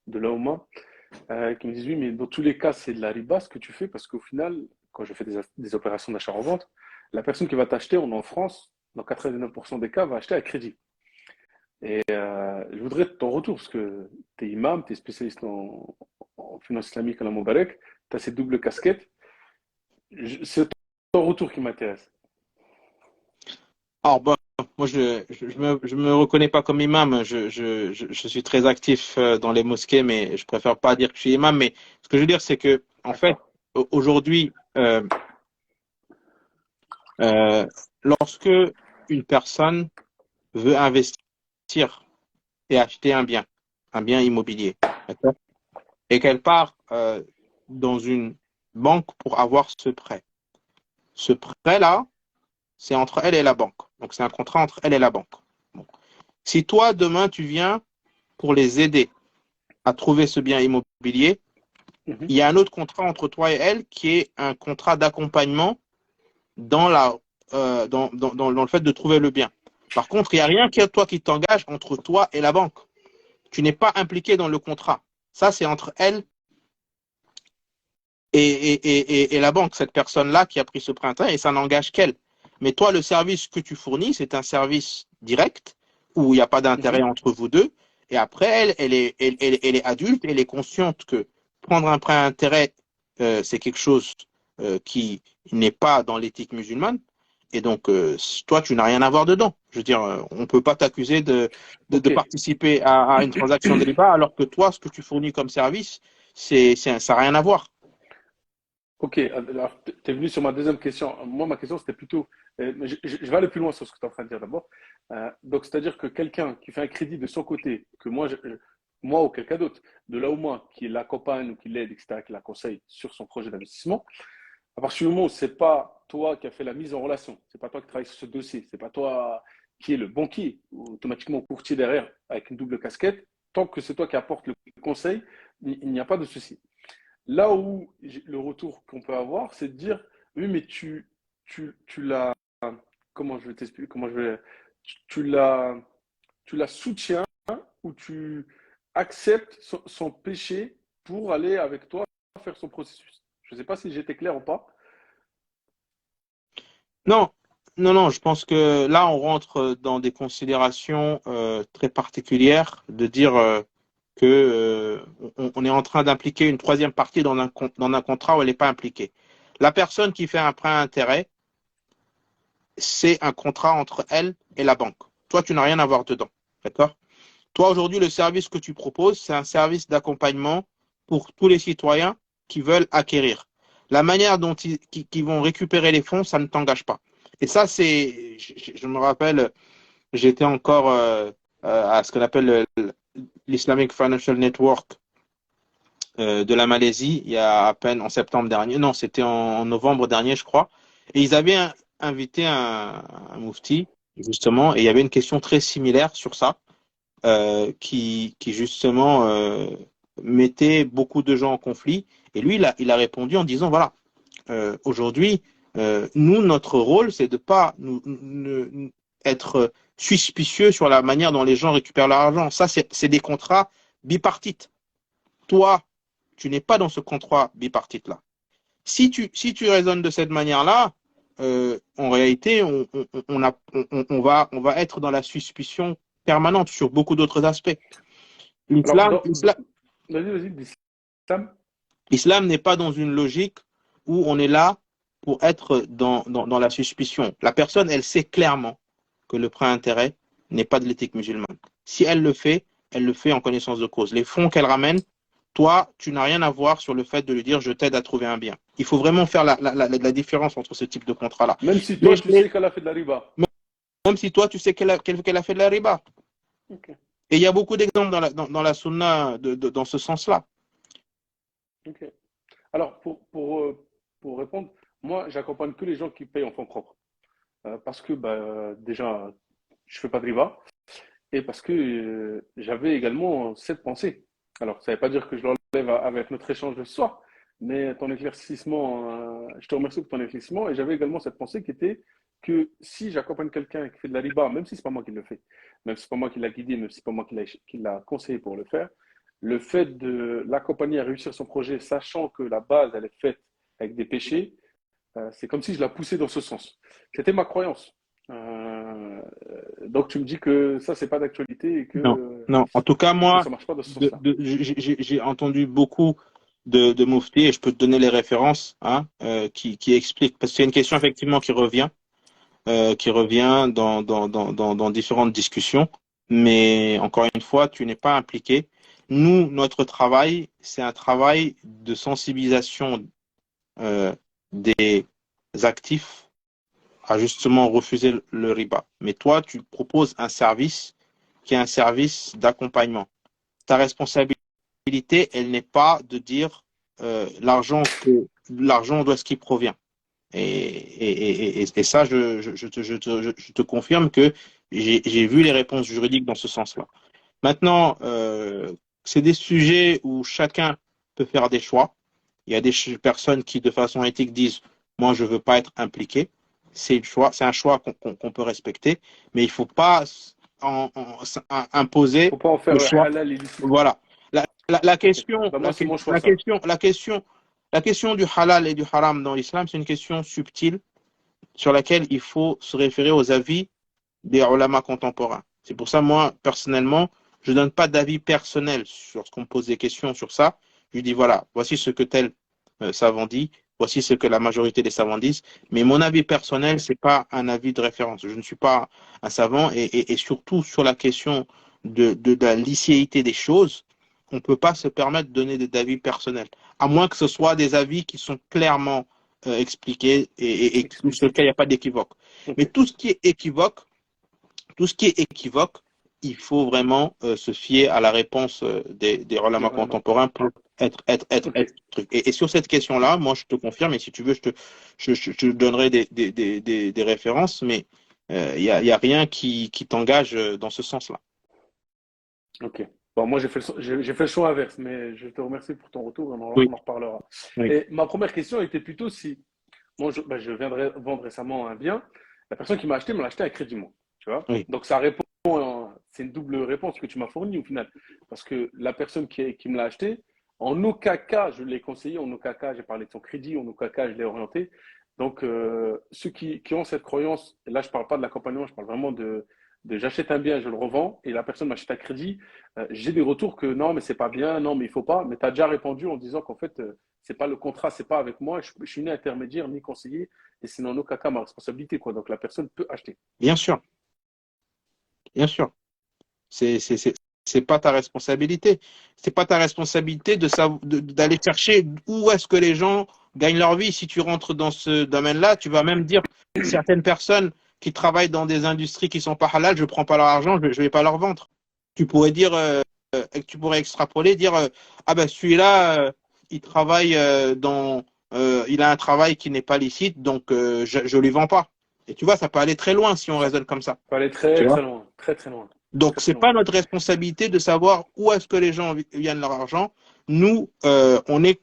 de l'AOMA, qui me disent, oui, mais dans tous les cas, c'est de la riba ce que tu fais, parce qu'au final, quand je fais des opérations d'achat-revente, la personne qui va t'acheter, on est en France, dans 99% des cas, va acheter à crédit. Et je voudrais ton retour, parce que tu es imam, tu es spécialiste en finance islamique à la Moubarek, tu as cette double casquette. C'est ton retour qui m'intéresse.
Alors, bon, moi, je me reconnais pas comme imam. Je suis très actif dans les mosquées, mais je préfère pas dire que je suis imam. Mais ce que je veux dire, c'est que, en fait,
D'accord.
aujourd'hui, euh, lorsque une personne veut investir et acheter un bien immobilier, d'accord, et qu'elle part dans une banque pour avoir ce prêt-là, c'est entre elle et la banque. Donc, c'est un contrat entre elle et la banque. Bon. Si toi, demain, tu viens pour les aider à trouver ce bien immobilier,
Mhm.
il y a un autre contrat entre toi et elle qui est un contrat d'accompagnement dans dans le fait de trouver le bien. Par contre, il n'y a rien qui est toi qui t'engage entre toi et la banque. Tu n'es pas impliqué dans le contrat. Ça, c'est entre elle et la banque, cette personne-là qui a pris ce printemps, et ça n'engage qu'elle. Mais toi, le service que tu fournis, c'est un service direct où il n'y a pas d'intérêt
Mhm.
entre vous deux. Et après, elle est adulte, elle est consciente que prendre un prêt à intérêt, c'est quelque chose qui n'est pas dans l'éthique musulmane. Et donc, toi, tu n'as rien à voir dedans. Je veux dire, on ne peut pas t'accuser de
Ok.
participer à une transaction de riba alors que toi, ce que tu fournis comme service, ça n'a rien à voir.
Ok, alors tu es venu sur ma deuxième question. Moi, ma question, c'était plutôt, mais je vais aller plus loin sur ce que tu es en train de dire d'abord. Donc, c'est-à-dire que quelqu'un qui fait un crédit de son côté, que moi ou quelqu'un d'autre, de là au moins, qui l'accompagne ou qui l'aide, etc., qui la conseille sur son projet d'investissement, à partir du moment où c'est pas toi qui as fait la mise en relation, c'est pas toi qui travaille sur ce dossier, c'est pas toi qui est le banquier, ou automatiquement courtier derrière, avec une double casquette, tant que c'est toi qui apporte le conseil, il n'y a pas de souci. Là où le retour qu'on peut avoir, c'est de dire, oui, mais tu l'as, comment je vais t'expliquer, comment je vais, tu l'as, tu la soutiens ou tu acceptes son péché pour aller avec toi faire son processus. Je ne sais pas si j'étais clair ou pas.
Non, non, je pense que là, on rentre dans des considérations très particulières de dire que on est en train d'impliquer une troisième partie dans un contrat où elle n'est pas impliquée. La personne qui fait un prêt à intérêt, c'est un contrat entre elle et la banque. Toi, tu n'as rien à voir dedans. D'accord? Toi, aujourd'hui, le service que tu proposes, c'est un service d'accompagnement pour tous les citoyens qui veulent acquérir. La manière dont ils vont récupérer les fonds, ça ne t'engage pas. Et ça, je me rappelle, j'étais encore à ce qu'on appelle l'Islamic Financial Network de la Malaisie, il y a à peine en septembre dernier, non, c'était en novembre dernier, je crois. Et ils avaient invité un mufti, justement, et il y avait une question très similaire sur ça, qui justement mettait beaucoup de gens en conflit. Et lui, il a répondu en disant, voilà, aujourd'hui, nous, notre rôle, c'est de pas être suspicieux sur la manière dont les gens récupèrent leur argent. Ça, c'est des contrats bipartites. Toi, tu n'es pas dans ce contrat bipartite-là. Si tu raisonnes de cette manière-là, en réalité, on va être dans la suspicion permanente sur beaucoup d'autres aspects.
Alors, vas-y, l'islam.
L'islam n'est pas dans une logique où on est là pour être dans la suspicion. La personne, elle sait clairement que le prêt à intérêt n'est pas de l'éthique musulmane. Si elle le fait en connaissance de cause. Les fonds qu'elle ramène, toi, tu n'as rien à voir sur le fait de lui dire je t'aide à trouver un bien. Il faut vraiment faire la différence entre ce type de contrat-là.
Même si toi, tu sais qu'elle a fait de la riba.
Même si toi, tu sais qu'elle a fait de la riba.
Okay.
Et il y a beaucoup d'exemples dans la sunna dans ce sens-là.
Ok. Alors, pour répondre, moi, j'accompagne que les gens qui payent en fonds propres. Parce que, déjà, je fais pas de riba. Et parce que j'avais également cette pensée. Alors, ça ne veut pas dire que je l'enlève avec notre échange de ce soir, mais ton éclaircissement, je te remercie pour ton éclaircissement. Et j'avais également cette pensée qui était que si j'accompagne quelqu'un qui fait de la riba, même si ce n'est pas moi qui le fais, même si ce n'est pas moi qui l'a guidé, même si ce n'est pas moi qui l'a conseillé pour le faire, le fait de l'accompagner à réussir son projet, sachant que la base, elle est faite avec des péchés, c'est comme si je la poussais dans ce sens. C'était ma croyance. Donc tu me dis que ça, c'est pas d'actualité et que
non. En tout cas, moi,
ça marche pas dans ce sens-là.
j'ai entendu beaucoup de muftis et je peux te donner les références qui expliquent, parce que c'est une question effectivement qui revient dans différentes discussions, mais encore une fois, tu n'es pas impliqué. Nous, notre travail, c'est un travail de sensibilisation des actifs à justement refuser le riba. Mais toi, tu proposes un service qui est un service d'accompagnement. Ta responsabilité, elle n'est pas de dire l'argent d'où est-ce qu'il provient. Et ça, je te confirme que j'ai vu les réponses juridiques dans ce sens-là. Maintenant, c'est des sujets où chacun peut faire des choix. Il y a des personnes qui, de façon éthique, disent « moi, je ne veux pas être impliqué ». C'est un choix qu'on peut respecter, mais il ne faut pas imposer
faut pas en faire
le choix.
halal illicite.
Voilà. La question du halal et du haram dans l'islam, c'est une question subtile sur laquelle il faut se référer aux avis des ulama contemporains. C'est pour ça, moi, personnellement, je ne donne pas d'avis personnel sur ce qu'on me pose des questions sur ça. Je dis, voilà, voici ce que tel savant dit, voici ce que la majorité des savants disent. Mais mon avis personnel, c'est pas un avis de référence. Je ne suis pas un savant et surtout sur la question de la licéité des choses, on ne peut pas se permettre de donner des avis personnels, à moins que ce soit des avis qui sont clairement expliqués et sur lequel il n'y a pas d'équivoque. Okay. Mais tout ce qui est équivoque, il faut vraiment se fier à la réponse des ulama contemporains pour être truc. Et sur cette question-là, moi je te confirme, et si tu veux, je te donnerai des références, mais il y a rien qui t'engage dans ce sens-là.
Ok. Bon, moi j'ai fait le choix inverse, mais je te remercie pour ton retour, on en reparlera.
Oui.
Et ma première question était plutôt si moi je viendrais vendre récemment un bien, la personne qui m'a acheté me l'a acheté à crédit, moi. Tu vois.
Oui.
Donc ça répond, c'est une double réponse que tu m'as fournie au final, parce que la personne qui me l'a acheté En aucun cas, je l'ai conseillé, en aucun cas, j'ai parlé de son crédit, en aucun cas, je l'ai orienté. Donc, ceux qui ont cette croyance, et là, je ne parle pas de l'accompagnement, je parle vraiment de j'achète un bien, je le revends, et la personne m'achète un crédit. J'ai des retours que non, mais c'est pas bien, non, mais il faut pas. Mais tu as déjà répondu en disant qu'en fait, c'est pas le contrat, c'est pas avec moi, je suis ni intermédiaire, ni conseiller, et c'est en aucun cas ma responsabilité, quoi. Donc, la personne peut acheter.
Bien sûr, bien sûr. C'est, c'est, c'est, c'est pas ta responsabilité. C'est pas ta responsabilité d'aller chercher où est-ce que les gens gagnent leur vie. Si tu rentres dans ce domaine-là, tu vas même dire certaines personnes qui travaillent dans des industries qui sont pas halal, je prends pas leur argent, je vais pas leur vendre. Tu pourrais dire, tu pourrais extrapoler, dire, ah ben celui-là, il travaille il a un travail qui n'est pas licite, donc je lui vends pas. Et tu vois, ça peut aller très loin si on raisonne comme ça.
Ça peut aller
Tu
très,
vois?
très loin, très, très loin,
Donc,
très, très
c'est
loin.
pas notre responsabilité de savoir où est-ce que les gens viennent leur argent. Nous, on est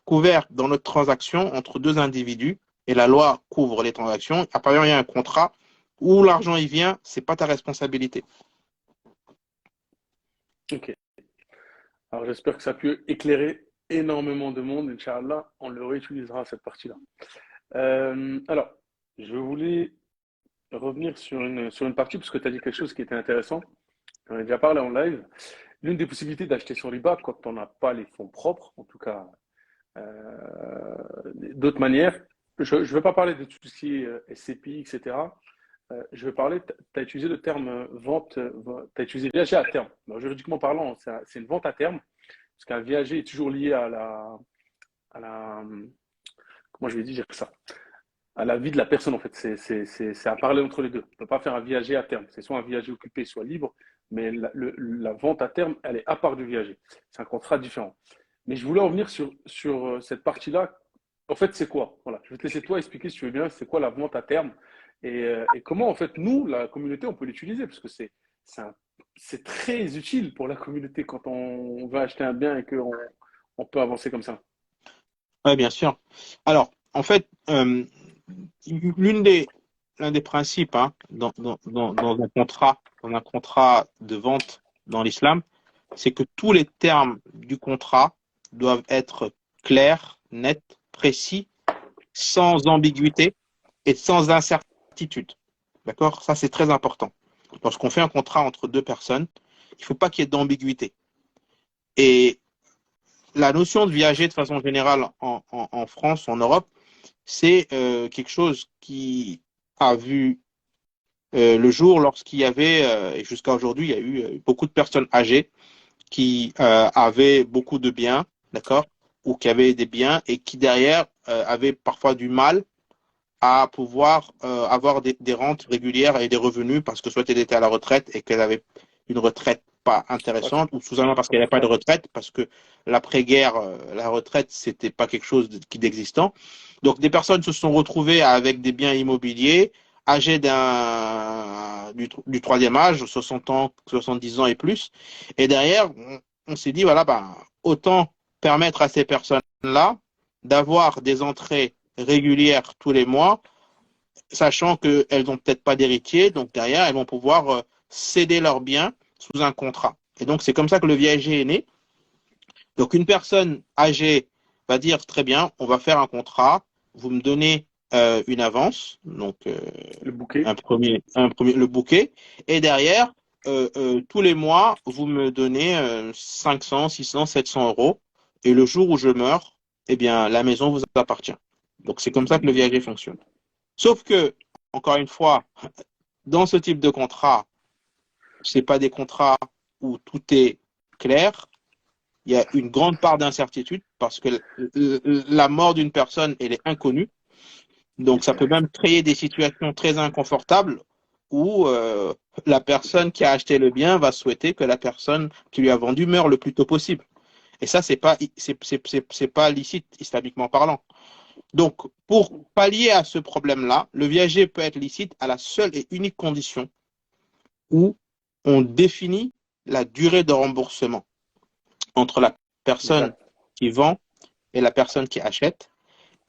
couvert dans notre transaction entre deux individus et la loi couvre les transactions. À part il y a un contrat où l'argent y vient, c'est pas ta responsabilité.
Ok. Alors, j'espère que ça a pu éclairer énormément de monde, Inch'Allah. On le réutilisera, cette partie-là. Alors, je voulais revenir sur une partie, parce que tu as dit quelque chose qui était intéressant. On a déjà parlé en live. L'une des possibilités d'acheter sur riba quand on n'a pas les fonds propres, en tout cas d'autres manières, je ne vais pas parler de tout ce qui est SCPI, etc. Je vais parler, tu as utilisé le terme vente, tu as utilisé viager à terme. Alors, juridiquement parlant, c'est une vente à terme, parce qu'un viager est toujours lié à la, comment je vais dire ça? À la vie de la personne, en fait. C'est à parler entre les deux. On ne peut pas faire un viager à terme. C'est soit un viager occupé, soit libre, mais la vente à terme, elle est à part du viager. C'est un contrat différent. Mais je voulais en venir sur cette partie-là. En fait, c'est quoi? Voilà. Je vais te laisser toi expliquer, si tu veux bien, c'est quoi la vente à terme et comment, en fait, nous, la communauté, on peut l'utiliser, parce que c'est un- c'est très utile pour la communauté quand on veut acheter un bien et qu'on on peut avancer comme ça.
Oui, bien sûr. Alors, en fait, l'une des, l'un des principes hein, dans un contrat de vente dans l'islam, c'est que tous les termes du contrat doivent être clairs, nets, précis, sans ambiguïté et sans incertitude. D'accord? Ça, c'est très important. Lorsqu'on fait un contrat entre deux personnes, il ne faut pas qu'il y ait d'ambiguïté. Et la notion de viager de façon générale en France, en Europe, c'est quelque chose qui a vu le jour lorsqu'il y avait, et jusqu'à aujourd'hui, il y a eu beaucoup de personnes âgées qui avaient beaucoup de biens, d'accord, ou qui avaient des biens et qui derrière avaient parfois du mal à pouvoir avoir des rentes régulières et des revenus parce que soit elle était à la retraite et qu'elle avait une retraite pas
Ouais, c'est
intéressante ou sous-amment parce qu'elle n'avait pas de
confortable.
retraite parce que l'après-guerre, la retraite, c'était pas quelque chose d'existant. Donc des personnes se sont retrouvées avec des biens immobiliers âgées du troisième âge, 60 ans, 70 ans et plus. Et derrière, on s'est dit, voilà, ben, autant permettre à ces personnes-là d'avoir des entrées régulières tous les mois, sachant qu'elles n'ont peut-être pas d'héritier, donc derrière, elles vont pouvoir céder leurs biens sous un contrat. Et donc, c'est comme ça que le viager est né. Donc, une personne âgée va dire, très bien, on va faire un contrat, vous me donnez une avance, donc
Le bouquet.
le bouquet, et derrière, tous les mois, vous me donnez 500, 600, 700 euros, et le jour où je meurs, eh bien, la maison vous appartient. Donc, c'est comme ça que le viager fonctionne. Sauf que, encore une fois, dans ce type de contrat, c'est pas des contrats où tout est clair. Il y a une grande part d'incertitude parce que la mort d'une personne, elle est inconnue. Donc, ça peut même créer des situations très inconfortables où la personne qui a acheté le bien va souhaiter que la personne qui lui a vendu meure le plus tôt possible. Et ça, c'est pas licite, islamiquement parlant. Donc, pour pallier à ce problème-là, le viager peut être licite à la seule et unique condition où on définit la durée de remboursement entre la personne
Exact.
qui vend et la personne qui achète,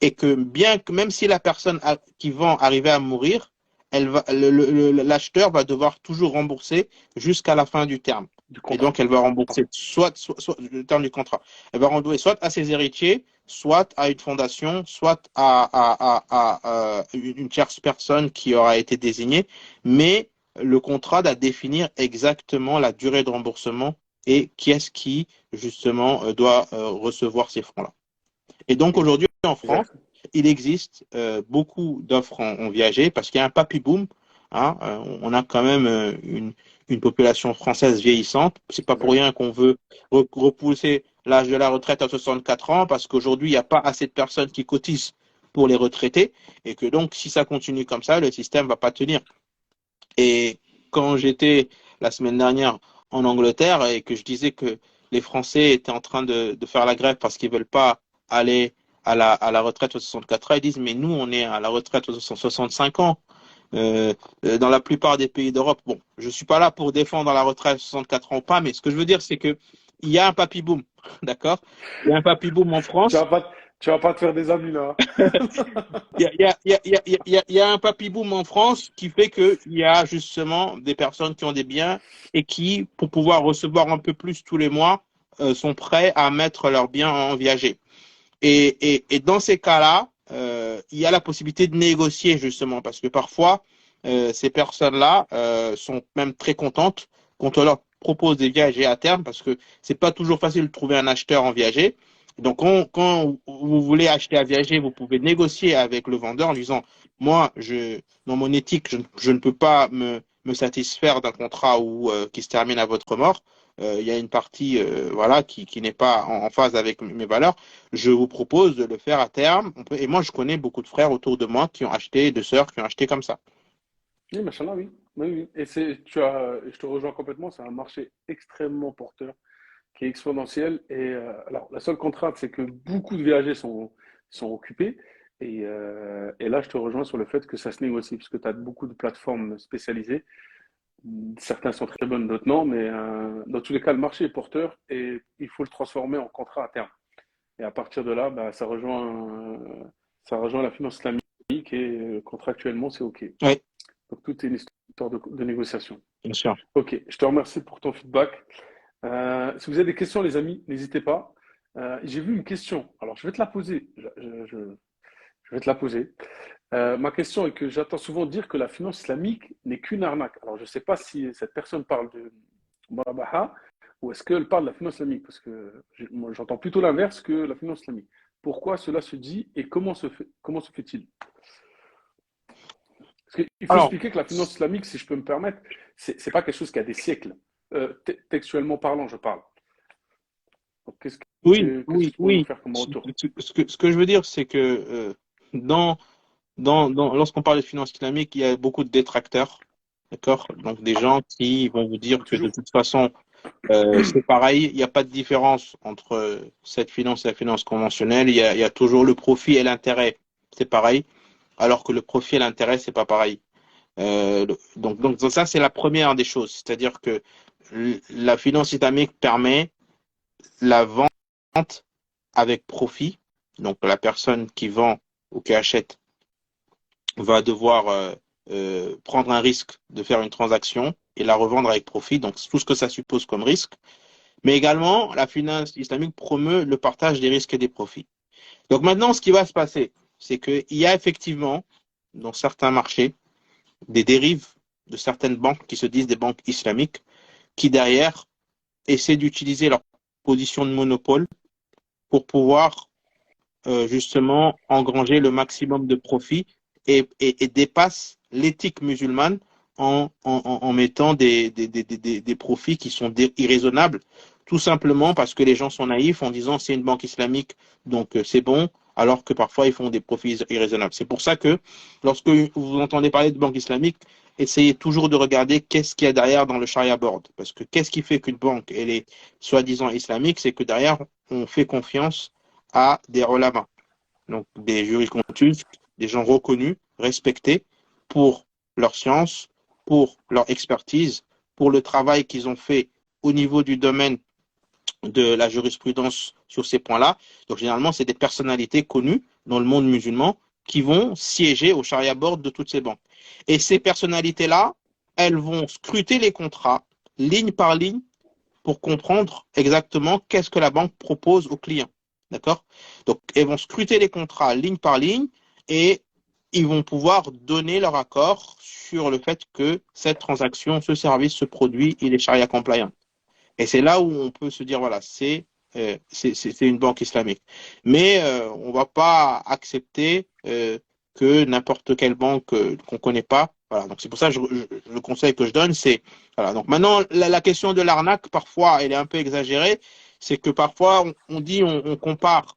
et que bien que même si la personne qui vend arrivait à mourir, l'acheteur va devoir toujours rembourser jusqu'à la fin du terme.
Du
Et
contrat.
donc, elle va rembourser soit le terme du contrat. Elle va rembourser soit à ses héritiers, soit à une fondation, soit à une tierce personne qui aura été désignée. Mais le contrat doit définir exactement la durée de remboursement et qui est-ce qui, justement, doit recevoir ces fonds-là. Et donc, aujourd'hui, en France,
Exact.
il existe beaucoup d'offres en viager parce qu'il y a un papy boom. Hein, on a quand même une population française vieillissante. C'est pas pour
Exact.
rien qu'on veut repousser l'âge de la retraite à 64 ans parce qu'aujourd'hui, il n'y a pas assez de personnes qui cotisent pour les retraités et que donc, si ça continue comme ça, le système va pas tenir. Et quand j'étais la semaine dernière en Angleterre et que je disais que les Français étaient en train de faire la grève parce qu'ils veulent pas aller à la retraite aux 64 ans, ils disent mais nous on est à la retraite aux 65 ans. Dans la plupart des pays d'Europe, bon, je suis pas là pour défendre la retraite à 64 ans ou pas, mais ce que je veux dire c'est que il y a un papy boom, d'accord? Il y a un papy boom en
Tu
France.
vas pas, tu vas pas te faire des amis là.
Il y a un papy boom en France qui fait qu'il y a justement des personnes qui ont des biens et qui, pour pouvoir recevoir un peu plus tous les mois, sont prêts à mettre leurs biens en viager. Et dans ces cas-là, il y a la possibilité de négocier justement parce que parfois, ces personnes-là sont même très contentes quand on leur propose des viagers à terme parce que c'est pas toujours facile de trouver un acheteur en viager. Donc, quand vous voulez acheter à viager, vous pouvez négocier avec le vendeur en disant, moi, dans mon éthique, je ne peux pas me satisfaire d'un contrat qui se termine à votre mort. Il y a une partie voilà, qui n'est pas en phase avec mes valeurs. Je vous propose de le faire à terme. Et moi, je connais beaucoup de frères autour de moi qui ont acheté, de sœurs qui ont acheté comme ça.
Oui, machallah, oui. Oui, oui. Et je te rejoins complètement, c'est un marché extrêmement porteur, qui est exponentiel. Et alors, la seule contrainte, c'est que beaucoup de viagers sont occupés. Et là, je te rejoins sur le fait que ça se négocie, parce que tu as beaucoup de plateformes spécialisées. Certains sont très bonnes, d'autres non, mais dans tous les cas, le marché est porteur et il faut le transformer en contrat à terme. Et à partir de là, bah, ça rejoint la finance islamique et contractuellement, c'est OK.
Oui,
Donc, tout est une histoire de négociation.
bien sûr.
OK, je te remercie pour ton feedback. Si vous avez des questions, les amis, n'hésitez pas. J'ai vu une question. Alors, je vais te la poser. Je vais te la poser. Ma question est que j'entends souvent dire que la finance islamique n'est qu'une arnaque. Alors, je ne sais pas si cette personne parle de Murabaha ou est-ce qu'elle parle de la finance islamique parce que moi, j'entends plutôt l'inverse que la finance islamique. Pourquoi cela se dit et comment se fait-il? Parce qu'il faut
Alors,
expliquer que la finance islamique, si je peux me permettre, c'est pas quelque chose qui a des siècles. Textuellement parlant, je parle. Donc, qu'est-ce que tu pourrais me
oui.
faire comme retour?
Ce que je veux dire, c'est que dans, lorsqu'on parle de finance islamique, il y a beaucoup de détracteurs. D'accord? Donc, des gens qui vont vous dire
Comme
que de
toujours.
toute façon, c'est pareil, il n'y a pas de différence entre cette finance et la finance conventionnelle. Il y a toujours le profit et l'intérêt. C'est pareil. Alors que le profit et l'intérêt, c'est pas pareil. Donc ça, c'est la première des choses. C'est-à-dire que la finance islamique permet la vente avec profit. Donc la personne qui vend ou qui achète va devoir prendre un risque de faire une transaction et la revendre avec profit. Donc tout ce que ça suppose comme risque. Mais également, la finance islamique promeut le partage des risques et des profits. Donc maintenant, ce qui va se passer, c'est qu'il y a effectivement, dans certains marchés, des dérives de certaines banques qui se disent des banques islamiques, qui derrière essaient d'utiliser leur position de monopole pour pouvoir justement engranger le maximum de profit et dépassent l'éthique musulmane en mettant des profits qui sont irraisonnables, tout simplement parce que les gens sont naïfs en disant c'est une banque islamique, donc c'est bon, alors que parfois ils font des profits irraisonnables. C'est pour ça que lorsque vous entendez parler de banque islamique, essayez toujours de regarder qu'est-ce qu'il y a derrière dans le Sharia Board. Parce que qu'est-ce qui fait qu'une banque elle est soi-disant islamique, c'est que derrière, on fait confiance à des ulama, donc des jurisconsultes, des gens reconnus, respectés pour leur science, pour leur expertise, pour le travail qu'ils ont fait au niveau du domaine de la jurisprudence sur ces points-là. Donc généralement, c'est des personnalités connues dans le monde musulman qui vont siéger au Sharia Board de toutes ces banques. Et ces personnalités-là, elles vont scruter les contrats ligne par ligne pour comprendre exactement qu'est-ce que la banque propose aux clients. D'accord? Donc, ils vont scruter les contrats ligne par ligne et ils vont pouvoir donner leur accord sur le fait que cette transaction, ce service, ce produit, il est charia compliant. Et c'est là où on peut se dire, voilà, c'est une banque islamique. Mais on ne va pas accepter que n'importe quelle banque qu'on ne connaît pas. Voilà, donc c'est pour ça que le conseil que je donne, c'est voilà. Donc maintenant, la question de l'arnaque, parfois, elle est un peu exagérée. C'est que parfois, on dit, on compare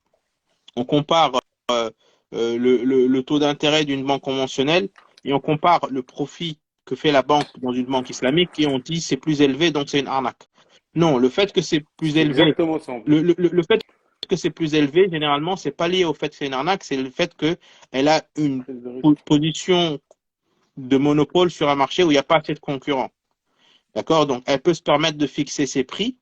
le taux d'intérêt d'une banque conventionnelle et on compare le profit que fait la banque dans une banque islamique et on dit c'est plus élevé, donc c'est une arnaque. Non, le fait que c'est plus
C'est
élevé,
exactement ça en plus.
le fait que c'est plus élevé, généralement, c'est pas lié au fait que c'est une arnaque, c'est le fait qu'elle a une
Prise de risque.
position de monopole sur un marché où il n'y a pas assez de concurrents. D'accord? Donc, elle peut se permettre de fixer ses prix.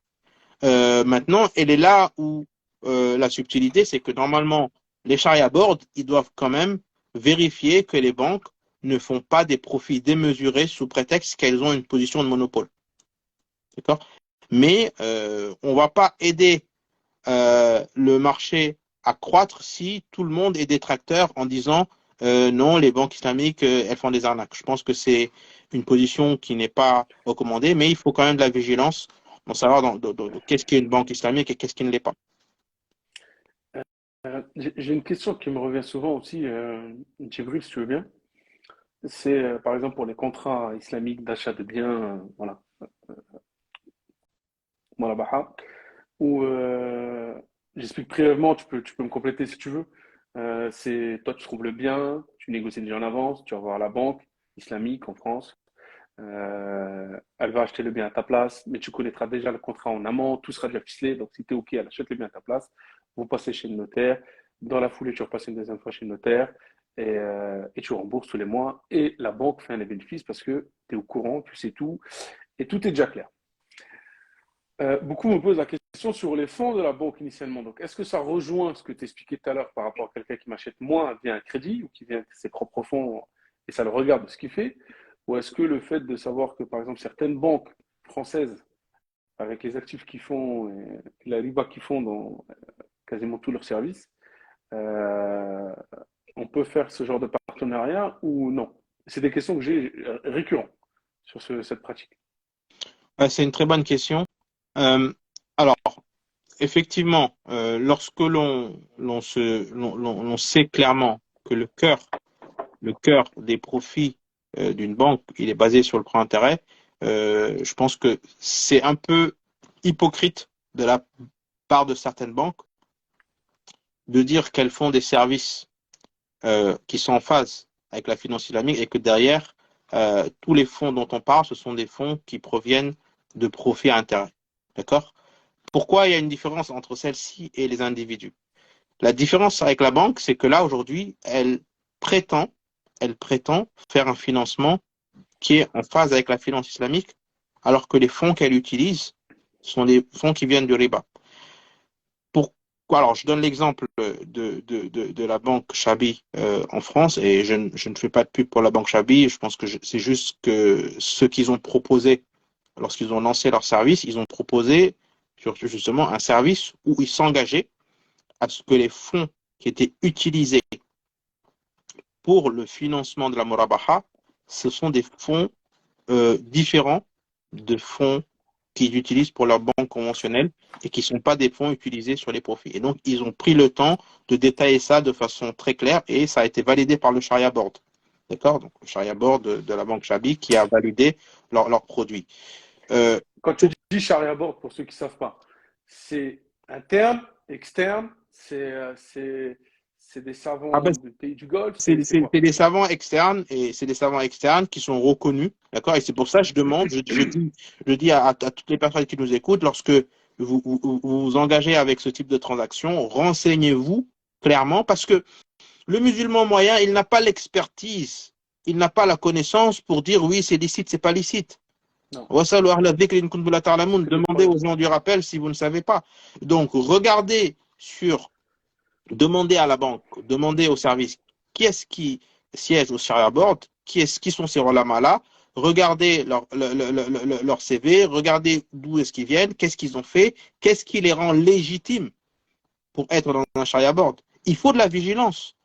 Maintenant, elle est là où la subtilité, c'est que normalement, les charia board, ils doivent quand même vérifier que les banques ne font pas des profits démesurés sous prétexte qu'elles ont une position de monopole. D'accord? Mais on ne va pas aider le marché à croître si tout le monde est détracteur en disant non, les banques islamiques, elles font des arnaques. Je pense que c'est une position qui n'est pas recommandée, mais il faut quand même de la vigilance pour savoir qu'est-ce qui est une banque islamique et qu'est-ce qui ne l'est pas.
J'ai une question qui me revient souvent aussi, Djibril, si tu veux bien. C'est par exemple pour les contrats islamiques d'achat de biens, voilà, Murabaha, où j'explique brièvement, tu peux me compléter si tu veux. C'est toi, tu trouves le bien, tu négocies déjà en avance, tu vas voir la banque islamique en France. Elle va acheter le bien à ta place, mais tu connaîtras déjà le contrat en amont, tout sera déjà ficelé. Donc, si tu es OK, elle achète le bien à ta place. Vous passez chez le notaire. Dans la foulée, tu repasses une deuxième fois chez le notaire et tu rembourses tous les mois. Et la banque fait un bénéfice parce que tu es au courant, tu sais tout et tout est déjà clair. Beaucoup me posent la question sur les fonds de la banque initialement. Donc, est-ce que ça rejoint ce que tu expliquais tout à l'heure par rapport à quelqu'un qui m'achète moins via un crédit ou qui vient avec ses propres fonds et ça le regarde de ce qu'il fait? Ou est-ce que le fait de savoir que, par exemple, certaines banques françaises, avec les actifs qu'ils font et la riba qu'ils font dans quasiment tous leurs services, euh, on peut faire ce genre de partenariat ou non? C'est des questions que j'ai récurrentes sur cette pratique.
C'est une très bonne question. Alors, effectivement, lorsque l'on sait clairement que le cœur des profits d'une banque, il est basé sur le prêt intérêt, je pense que c'est un peu hypocrite de la part de certaines banques de dire qu'elles font des services qui sont en phase avec la finance islamique et que derrière, tous les fonds dont on parle, ce sont des fonds qui proviennent de profits à intérêt. D'accord? Pourquoi il y a une différence entre celle-ci et les individus? La différence avec la banque, c'est que là, aujourd'hui, prétend, elle prétend faire un financement qui est en phase avec la finance islamique, alors que les fonds qu'elle utilise sont des fonds qui viennent du riba. Alors, je donne l'exemple de la banque Chabi en France, et je ne fais pas de pub pour la banque Chabi, je pense que c'est juste que ce qu'ils ont proposé lorsqu'ils ont lancé leur service, ils ont proposé justement un service où ils s'engageaient à ce que les fonds qui étaient utilisés pour le financement de la Murabaha, ce sont des fonds différents de fonds qu'ils utilisent pour leur banque conventionnelle et qui ne sont pas des fonds utilisés sur les profits. Et donc, ils ont pris le temps de détailler ça de façon très claire et ça a été validé par le Sharia Board. D'accord? Donc, le Sharia Board de la banque Chabi qui a validé leurs produits.
Quand tu dis Sharia board, pour ceux qui ne savent pas, c'est interne, externe, c'est des savants du pays du Golfe, c'est quoi?
des savants externes et c'est des savants externes qui sont reconnus, d'accord? Et c'est pour ça que je demande, je dis à toutes les personnes qui nous écoutent, lorsque vous engagez avec ce type de transaction, renseignez-vous clairement parce que le musulman moyen, il n'a pas l'expertise, il n'a pas la connaissance pour dire oui, c'est licite, c'est pas licite.
Non.
Demandez aux gens du rappel si vous ne savez pas. Donc, demandez à la banque, demandez au service qui est-ce qui siège au Sharia Board, qui sont ces ulama-là, regardez leur CV, regardez d'où est-ce qu'ils viennent, qu'est-ce qu'ils ont fait, qu'est-ce qui les rend légitimes pour être dans un charia board. Il faut de la vigilance.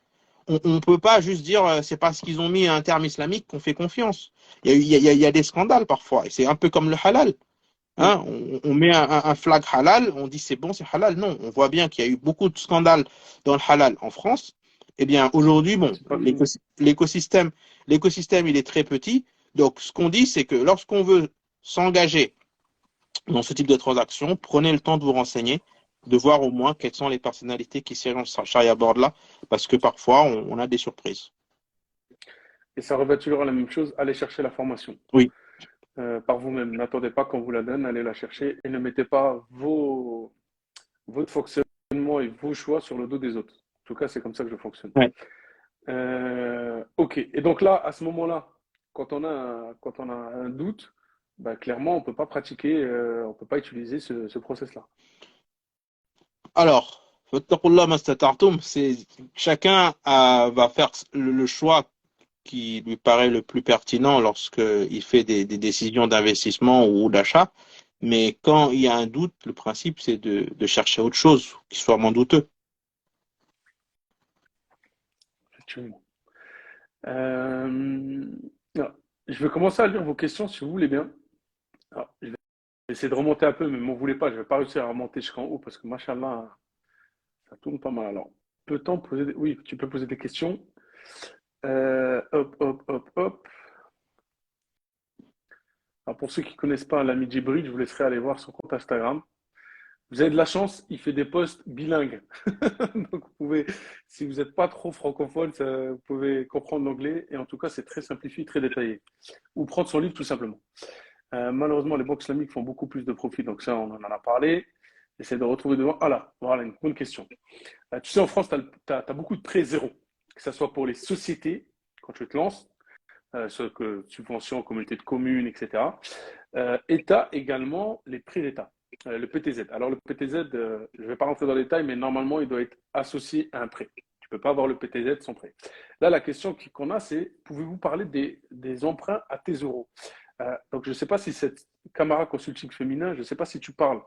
On ne peut pas juste dire c'est parce qu'ils ont mis un terme islamique qu'on fait confiance. Il y a des scandales parfois. Et c'est un peu comme le halal. Hein, on met un flag halal, on dit c'est bon, c'est halal. Non, on voit bien qu'il y a eu beaucoup de scandales dans le halal en France. Eh bien, aujourd'hui, bon,
C'est pas fini.
l'écosystème, il est très petit. Donc, ce qu'on dit, c'est que lorsqu'on veut s'engager dans ce type de transaction, prenez le temps de vous renseigner, de voir au moins quelles sont les personnalités qui siègent dans ce Sharia board là, parce que parfois, on a des surprises.
Et ça revêt toujours la même chose, allez chercher la formation
Oui,
par vous-même. N'attendez pas qu'on vous la donne, allez la chercher et ne mettez pas votre fonctionnement et vos choix sur le dos des autres. En tout cas, c'est comme ça que je fonctionne.
ouais.
Ok. Et donc là, à ce moment-là, quand on a un doute, bah, clairement, on peut pas pratiquer, on peut pas utiliser ce process-là.
Alors, fattaqullah mastata'tum, c'est chacun va faire le choix qui lui paraît le plus pertinent lorsqu'il fait des décisions d'investissement ou d'achat. Mais quand il y a un doute, le principe, c'est de chercher autre chose qui soit moins douteux.
Effectivement. Euh, alors, je vais commencer à lire vos questions si vous voulez bien. Alors, je vais essayer de remonter un peu, mais m'en voulez pas, je vais pas réussir à remonter jusqu'en haut parce que, machallah, ça tourne pas mal. Alors, peut-on poser Oui, tu peux poser des questions. Hop, hop, hop, hop. Alors, pour ceux qui ne connaissent pas l'ami Djibril, je vous laisserai aller voir son compte Instagram. Vous avez de la chance, il fait des posts bilingues. Donc, vous pouvez, si vous n'êtes pas trop francophone, vous pouvez comprendre l'anglais. Et en tout cas, c'est très simplifié, très détaillé. Ou prendre son livre tout simplement. Malheureusement, les banques islamiques font beaucoup plus de profit. Donc ça, on en a parlé. J'essaie de retrouver devant. Ah là, voilà une bonne question. Tu sais, en France, tu as beaucoup de prêts zéro. Que ce soit pour les sociétés, quand tu te lances, subventions, communautés de communes, etc. Et tu as également les prêts d'État, le PTZ. Alors le PTZ, je ne vais pas rentrer dans les détails, mais normalement, il doit être associé à un prêt. Tu ne peux pas avoir le PTZ sans prêt. Là, la question qu'on a, c'est pouvez-vous parler des emprunts à tes euros? Donc, je ne sais pas si cette Camara Consulting féminin, je ne sais pas si tu parles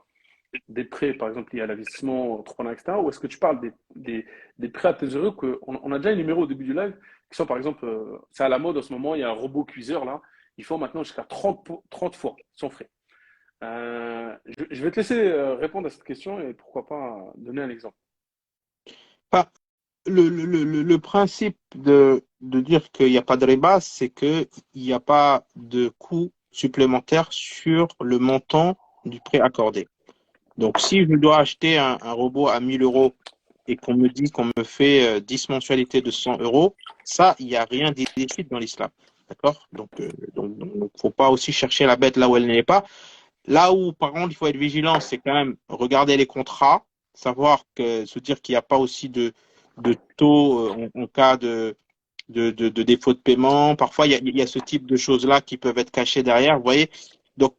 des prêts, par exemple, liés à l'investissement, entrepreneur, etc., ou est-ce que tu parles des prêts à tes euros on a déjà un numéro au début du live qui sont, par exemple, c'est à la mode en ce moment, il y a un robot cuiseur là, ils font maintenant jusqu'à 30 fois sans frais. Je vais te laisser répondre à cette question et pourquoi pas donner un exemple.
Enfin, le principe de dire qu'il n'y a pas de riba, c'est qu'il n'y a pas de coût supplémentaire sur le montant du prêt accordé. Donc, si je dois acheter un robot à 1000 euros et qu'on me dit qu'on me fait 10 mensualités de 100 euros, ça, il n'y a rien d'illicite dans l'islam. D'accord? Donc, faut pas aussi chercher la bête là où elle n'est pas. Là où, par contre, il faut être vigilant, c'est quand même regarder les contrats, savoir que, se dire qu'il n'y a pas aussi de taux en cas de défaut de paiement. Parfois, il y a ce type de choses-là qui peuvent être cachées derrière, vous voyez. Donc,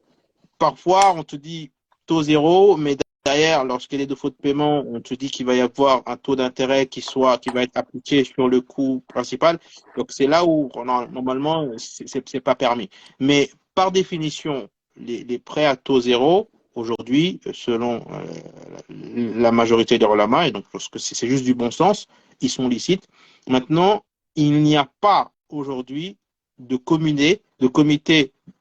parfois, on te dit taux zéro, mais derrière, lorsqu'il y a des défauts de paiement, on te dit qu'il va y avoir un taux d'intérêt qui va être appliqué sur le coût principal. Donc, c'est là où, normalement, c'est pas permis. Mais par définition, les prêts à taux zéro, aujourd'hui, selon la majorité des ulama, et donc, parce que c'est juste du bon sens, ils sont licites. Maintenant, il n'y a pas aujourd'hui de comité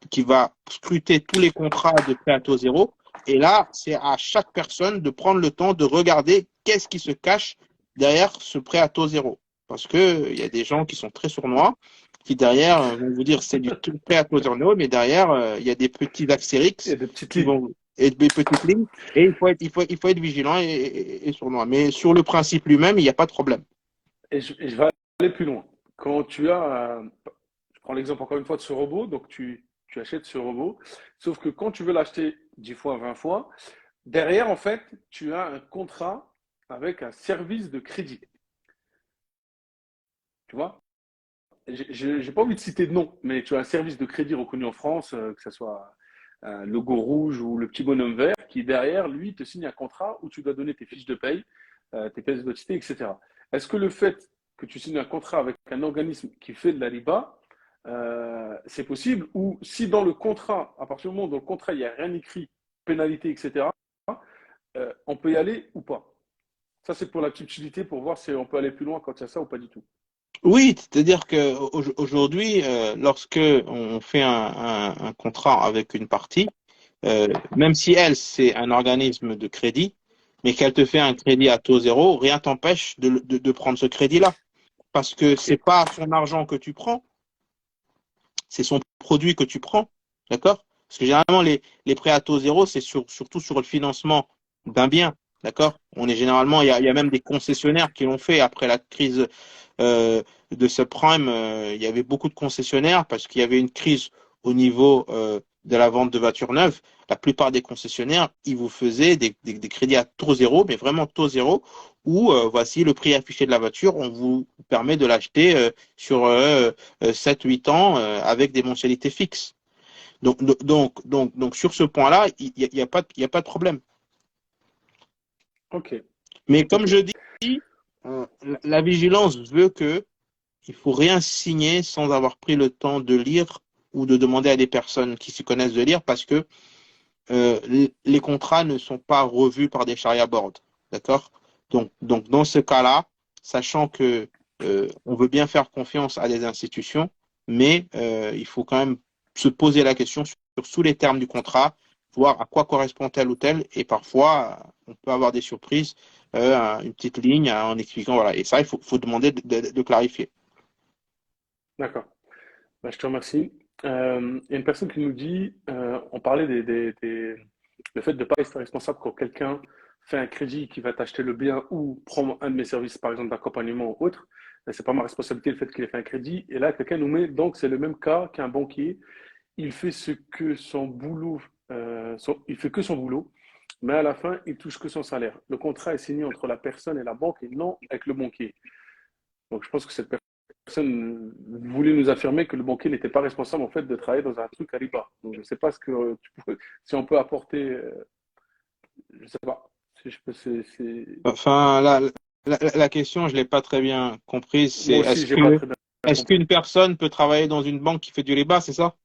qui va scruter tous les contrats de prêt à taux zéro. Et là, c'est à chaque personne de prendre le temps de regarder qu'est-ce qui se cache derrière ce prêt à taux zéro. Parce qu'il y a des gens qui sont très sournois, qui derrière vont vous dire c'est du prêt à taux zéro, mais derrière, il y a des petits
Il y a
astérix
des petites
qui
lignes.
vont et des petites lignes. Et il faut être vigilant et sournois. Mais sur le principe lui-même, il n'y a pas de problème.
Et je vais aller plus loin. Quand tu as, je prends l'exemple encore une fois de ce robot, donc tu achètes ce robot, sauf que quand tu veux l'acheter 10 fois, 20 fois, derrière, en fait, tu as un contrat avec un service de crédit. Tu vois? Je n'ai pas envie de citer de nom, mais tu as un service de crédit reconnu en France, que ce soit un logo rouge ou le petit bonhomme vert, qui derrière, lui, te signe un contrat où tu dois donner tes fiches de paye, tes pièces d'identité, etc. Est-ce que le fait que tu signes un contrat avec un organisme qui fait de la riba, c'est possible. Ou si dans le contrat, à partir du moment où dans le contrat, il n'y a rien écrit, pénalité, etc., on peut y aller ou pas. Ça, c'est pour la petite utilité, pour voir si on peut aller plus loin quand il y a ça ou pas du tout.
Oui, c'est-à-dire que aujourd'hui, lorsque on fait un contrat avec une partie, même si elle, c'est un organisme de crédit, mais qu'elle te fait un crédit à taux zéro, rien t'empêche de prendre ce crédit-là. Parce que
Ok,
c'est pas son argent que tu prends, c'est son produit que tu prends. D'accord? Parce que généralement, les prêts à taux zéro, c'est surtout sur le financement d'un bien. D'accord? On est généralement, il y a même des concessionnaires qui l'ont fait après la crise de subprime. Il y avait beaucoup de concessionnaires parce qu'il y avait une crise au niveau de la vente de voitures neuves. La plupart des concessionnaires, ils vous faisaient des crédits à taux zéro, mais vraiment taux zéro, où voici le prix affiché de la voiture, on vous permet de l'acheter sur 7-8 ans avec des mensualités fixes. Donc sur ce point-là, il y a pas de problème.
ok,
Mais comme
ok.
je dis, la vigilance veut que il faut rien signer sans avoir pris le temps de lire ou de demander à des personnes qui s'y connaissent de lire parce que les contrats ne sont pas revus par des charia boards. D'accord? Donc, dans ce cas-là, sachant que on veut bien faire confiance à des institutions, mais il faut quand même se poser la question sur tous les termes du contrat, voir à quoi correspond tel ou tel, et parfois on peut avoir des surprises, une petite ligne en expliquant, voilà. Et ça, il faut demander de clarifier.
D'accord. Bah, je te remercie. Il y a une personne qui nous dit, on parlait le fait de ne pas rester responsable quand quelqu'un fait un crédit qui va t'acheter le bien ou prendre un de mes services, par exemple d'accompagnement ou autre. C'est pas ma responsabilité le fait qu'il ait fait un crédit. Et là, quelqu'un nous met, donc c'est le même cas qu'un banquier. Il fait ce que son boulot, il fait que son boulot, mais à la fin, il touche que son salaire. Le contrat est signé entre la personne et la banque et non avec le banquier. Donc je pense que cette personne voulait nous affirmer que le banquier n'était pas responsable en fait de travailler dans un truc à riba. Donc je ne sais pas si on peut apporter, je ne sais pas. Si je peux,
Enfin, la question, je l'ai pas très bien comprise, c'est
moi aussi, j'ai pas très bien
est-ce
compris.
qu'une personne peut travailler dans une banque qui fait du riba, c'est ça?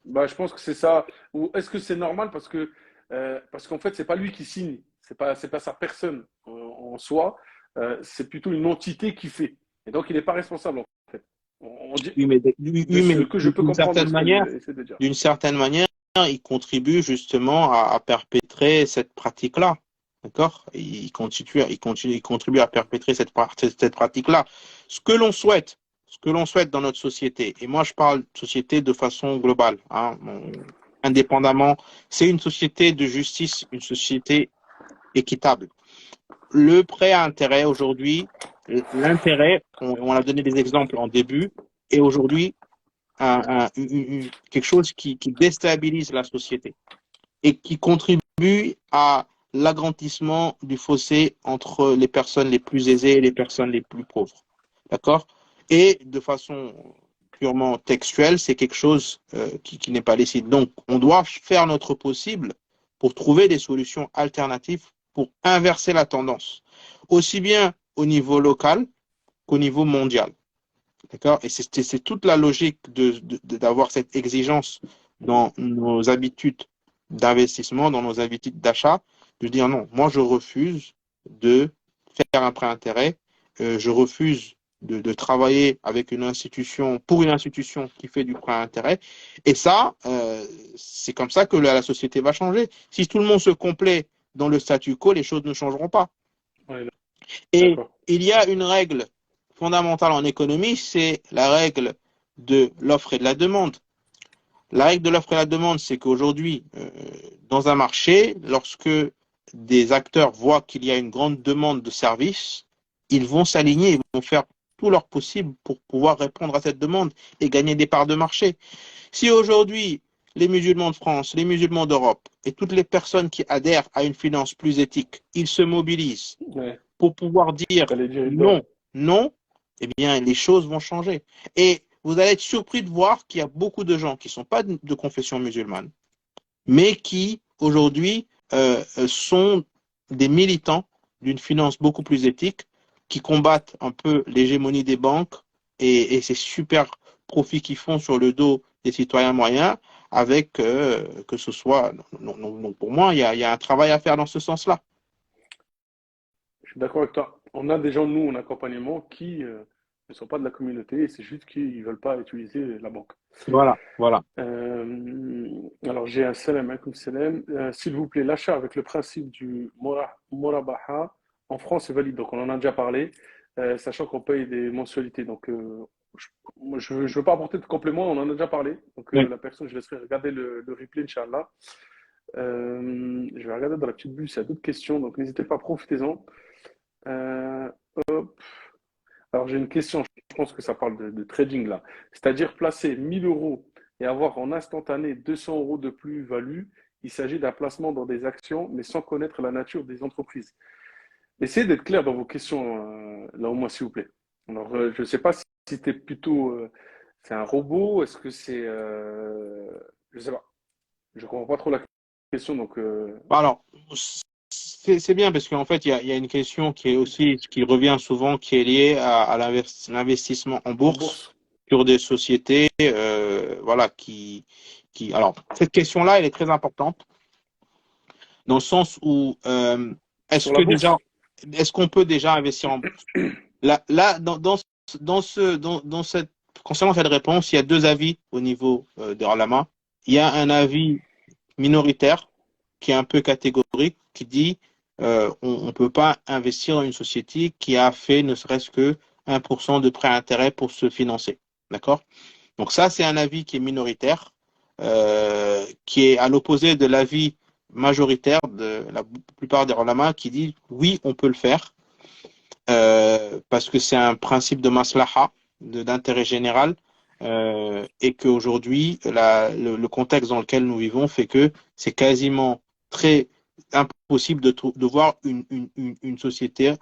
Bah, je pense que c'est ça. Ou est-ce que c'est normal parce qu'en fait, c'est pas lui qui signe, c'est pas sa personne en soi, c'est plutôt une entité qui fait. Et donc, il n'est pas responsable en fait. On dit, de
Oui, mais
ce que je peux comprendre de ce qu'elle essaie de dire.
d'une certaine manière, il contribue justement à perpétrer cette pratique-là. D'accord? Il contribue à perpétrer cette pratique-là. Ce que l'on souhaite, ce que l'on souhaite dans notre société, et moi je parle de société de façon globale, hein, indépendamment, c'est une société de justice, une société équitable. Le prêt à intérêt aujourd'hui, l'intérêt, on a donné des exemples en début, et aujourd'hui quelque chose qui déstabilise la société et qui contribue à l'agrandissement du fossé entre les personnes les plus aisées et les personnes les plus pauvres. D'accord? Et de façon purement textuelle, c'est quelque chose qui n'est pas licite. Donc, on doit faire notre possible pour trouver des solutions alternatives pour inverser la tendance, aussi bien au niveau local qu'au niveau mondial. D'accord? Et c'est toute la logique d'avoir cette exigence dans nos habitudes d'investissement, dans nos habitudes d'achat, de dire non, moi je refuse de faire un prêt intérêt, je refuse de travailler avec une institution, pour une institution qui fait du prêt intérêt. Et ça, c'est comme ça que la société va changer. Si tout le monde se complaît dans le statu quo, les choses ne changeront pas.
On est
Et
d'accord.
il y a une règle fondamentale en économie, c'est la règle de l'offre et de la demande. La règle de l'offre et de la demande, c'est qu'aujourd'hui, dans un marché, lorsque des acteurs voient qu'il y a une grande demande de services, ils vont s'aligner, ils vont faire tout leur possible pour pouvoir répondre à cette demande et gagner des parts de marché. Si aujourd'hui, les musulmans de France, les musulmans d'Europe et toutes les personnes qui adhèrent à une finance plus éthique, ils se mobilisent
Ouais.
pour pouvoir dire
J'allais dire, il doit.
non, non, eh bien, les choses vont changer. Et vous allez être surpris de voir qu'il y a beaucoup de gens qui ne sont pas de confession musulmane, mais qui, aujourd'hui, sont des militants d'une finance beaucoup plus éthique, qui combattent un peu l'hégémonie des banques, et c'est super profits qu'ils font sur le dos des citoyens moyens, avec que ce soit. Non, pour moi, il y a un travail à faire dans ce sens-là.
Je suis d'accord avec toi. On a des gens, nous, en accompagnement, qui ne sont pas de la communauté et c'est juste qu'ils ne veulent pas utiliser la banque.
Voilà.
Alors, j'ai un salam alaikum salam. S'il vous plaît, l'achat avec le principe du Murabaha en France est valide. Donc, on en a déjà parlé, sachant qu'on paye des mensualités. Donc, je ne veux pas apporter de complément, on en a déjà parlé. Donc,
Oui.
la personne, je laisserai regarder le replay, Inch'Allah. Je vais regarder dans la petite bulle s'il y a d'autres questions. Donc, n'hésitez pas, profitez-en. Euh, hop. Alors, j'ai une question, je pense que ça parle de trading là. C'est-à-dire placer 1000 euros et avoir en instantané 200 euros de plus-value. Il s'agit d'un placement dans des actions, mais sans connaître la nature des entreprises. Essayez d'être clair dans vos questions, là au moins, s'il vous plaît. Alors, je ne sais pas si c'était plutôt. C'est un robot, est-ce que c'est. Je ne sais pas. Je ne comprends pas trop la question, donc.
Alors, c'est bien parce qu'en fait, il y a une question qui est aussi, qui revient souvent, qui est liée à l'investissement en
En
bourse
bourse.
sur des sociétés, voilà, Alors, cette question-là, elle est très importante dans le sens où
Sur la bourse.
est-ce qu'on peut déjà investir en bourse? Là, concernant cette réponse, il y a deux avis au niveau de Ralama. Il y a un avis minoritaire qui est un peu catégorique, qui dit on ne peut pas investir dans une société qui a fait ne serait-ce que 1% de prêt à intérêt pour se financer. D'accord? Donc ça, c'est un avis qui est minoritaire, qui est à l'opposé de l'avis majoritaire de la plupart des ulama qui dit oui, on peut le faire, parce que c'est un principe de maslaha, d'intérêt général, et qu'aujourd'hui, le contexte dans lequel nous vivons fait que c'est quasiment très impossible de voir une société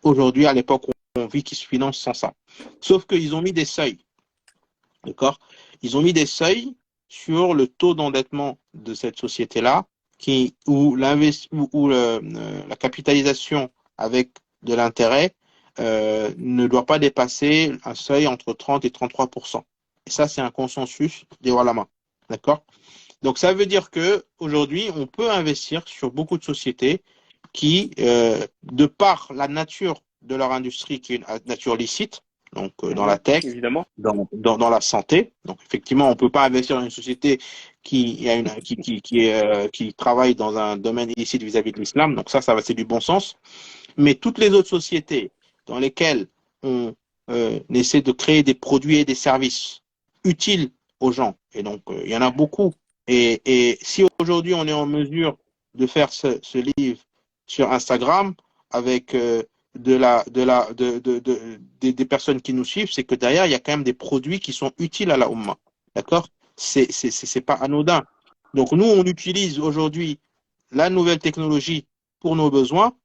aujourd'hui, à l'époque où on vit, qui se finance sans ça. Sauf qu'ils ont mis des seuils. D'accord? Ils ont mis des seuils sur le taux d'endettement de cette société-là, où la capitalisation avec de l'intérêt ne doit pas dépasser un seuil entre 30 et 33%. Et ça, c'est un consensus des ulama. D'accord? Donc, ça veut dire qu'aujourd'hui, on peut investir sur beaucoup de sociétés qui, de par la nature de leur industrie, qui est une nature licite, donc dans la tech,
Évidemment.
dans la santé. Donc, effectivement, on ne peut pas investir dans une société qui travaille dans un domaine illicite vis-à-vis de l'islam. Donc, ça c'est du bon sens. Mais toutes les autres sociétés dans lesquelles on essaie de créer des produits et des services utiles aux gens, et donc il y en a beaucoup. Et si aujourd'hui on est en mesure de faire ce livre sur Instagram avec des personnes qui nous suivent, c'est que derrière il y a quand même des produits qui sont utiles à la Ummah. D'accord? C'est pas anodin. Donc nous on utilise aujourd'hui la nouvelle technologie pour nos besoins.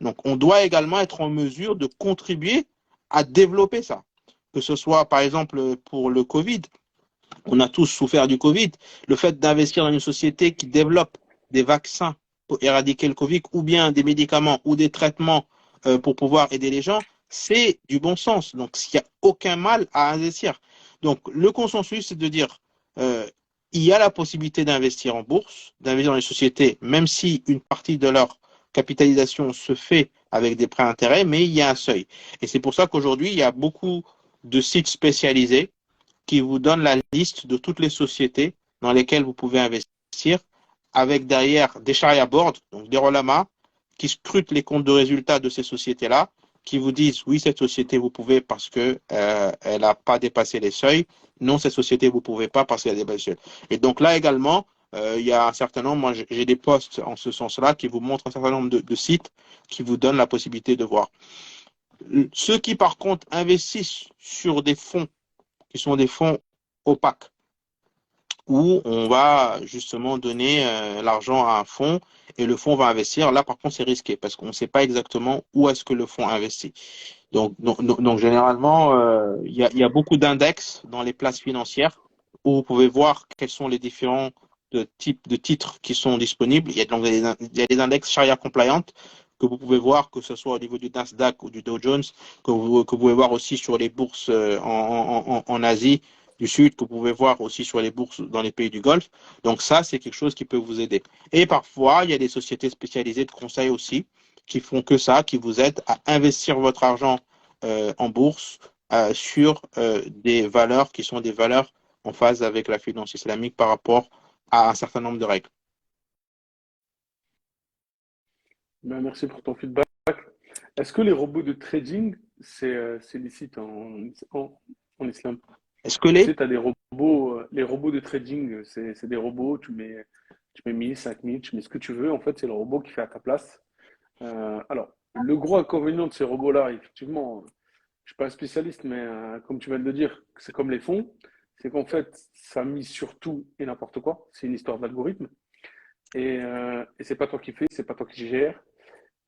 Donc, on doit également être en mesure de contribuer à développer ça. Que ce soit, par exemple, pour le Covid. On a tous souffert du Covid. Le fait d'investir dans une société qui développe des vaccins pour éradiquer le Covid, ou bien des médicaments ou des traitements pour pouvoir aider les gens, c'est du bon sens. Donc, il n'y a aucun mal à investir. Donc, le consensus, c'est de dire il y a la possibilité d'investir en bourse, d'investir dans les sociétés, même si une partie de leur capitalisation se fait avec des prêts à intérêt, mais il y a un seuil. Et c'est pour ça qu'aujourd'hui, il y a beaucoup de sites spécialisés qui vous donnent la liste de toutes les sociétés dans lesquelles vous pouvez investir, avec derrière des sharia boards, donc des ulama, qui scrutent les comptes de résultats de ces sociétés-là, qui vous disent oui, cette société vous pouvez parce que elle n'a pas dépassé les seuils, non, cette société vous pouvez pas parce qu'elle a dépassé les seuils. Et donc là également, il y a un certain nombre, moi j'ai des posts en ce sens-là qui vous montrent un certain nombre de sites qui vous donnent la possibilité de voir. Ceux qui par contre investissent sur des fonds qui sont des fonds opaques, où on va justement donner l'argent à un fonds et le fonds va investir. Là par contre c'est risqué parce qu'on ne sait pas exactement où est-ce que le fonds investit. Donc généralement, il y a beaucoup d'index dans les places financières où vous pouvez voir quels sont les différents types de titres qui sont disponibles. Il y a des index Sharia compliant que vous pouvez voir, que ce soit au niveau du Nasdaq ou du Dow Jones, que vous pouvez voir aussi sur les bourses en Asie, du Sud que vous pouvez voir aussi sur les bourses dans les pays du Golfe. Donc ça, c'est quelque chose qui peut vous aider. Et parfois, il y a des sociétés spécialisées de conseil aussi qui font que ça, qui vous aident à investir votre argent en bourse sur des valeurs qui sont des valeurs en phase avec la finance islamique par rapport à un certain nombre de règles.
Ben, merci pour ton feedback. Est-ce que les robots de trading, c'est licite en islam?
Est-ce que
Tu sais,
les...
tu as des robots, les robots de trading, c'est des robots, tu mets 1000, 5000, tu mets ce que tu veux. En fait, c'est le robot qui fait à ta place. Alors, le gros inconvénient de ces robots-là, effectivement, je suis pas un spécialiste, mais comme tu viens de le dire, c'est comme les fonds, c'est qu'en fait, ça mise sur tout et n'importe quoi. C'est une histoire d'algorithme. Et c'est pas toi qui fais, c'est pas toi qui gère.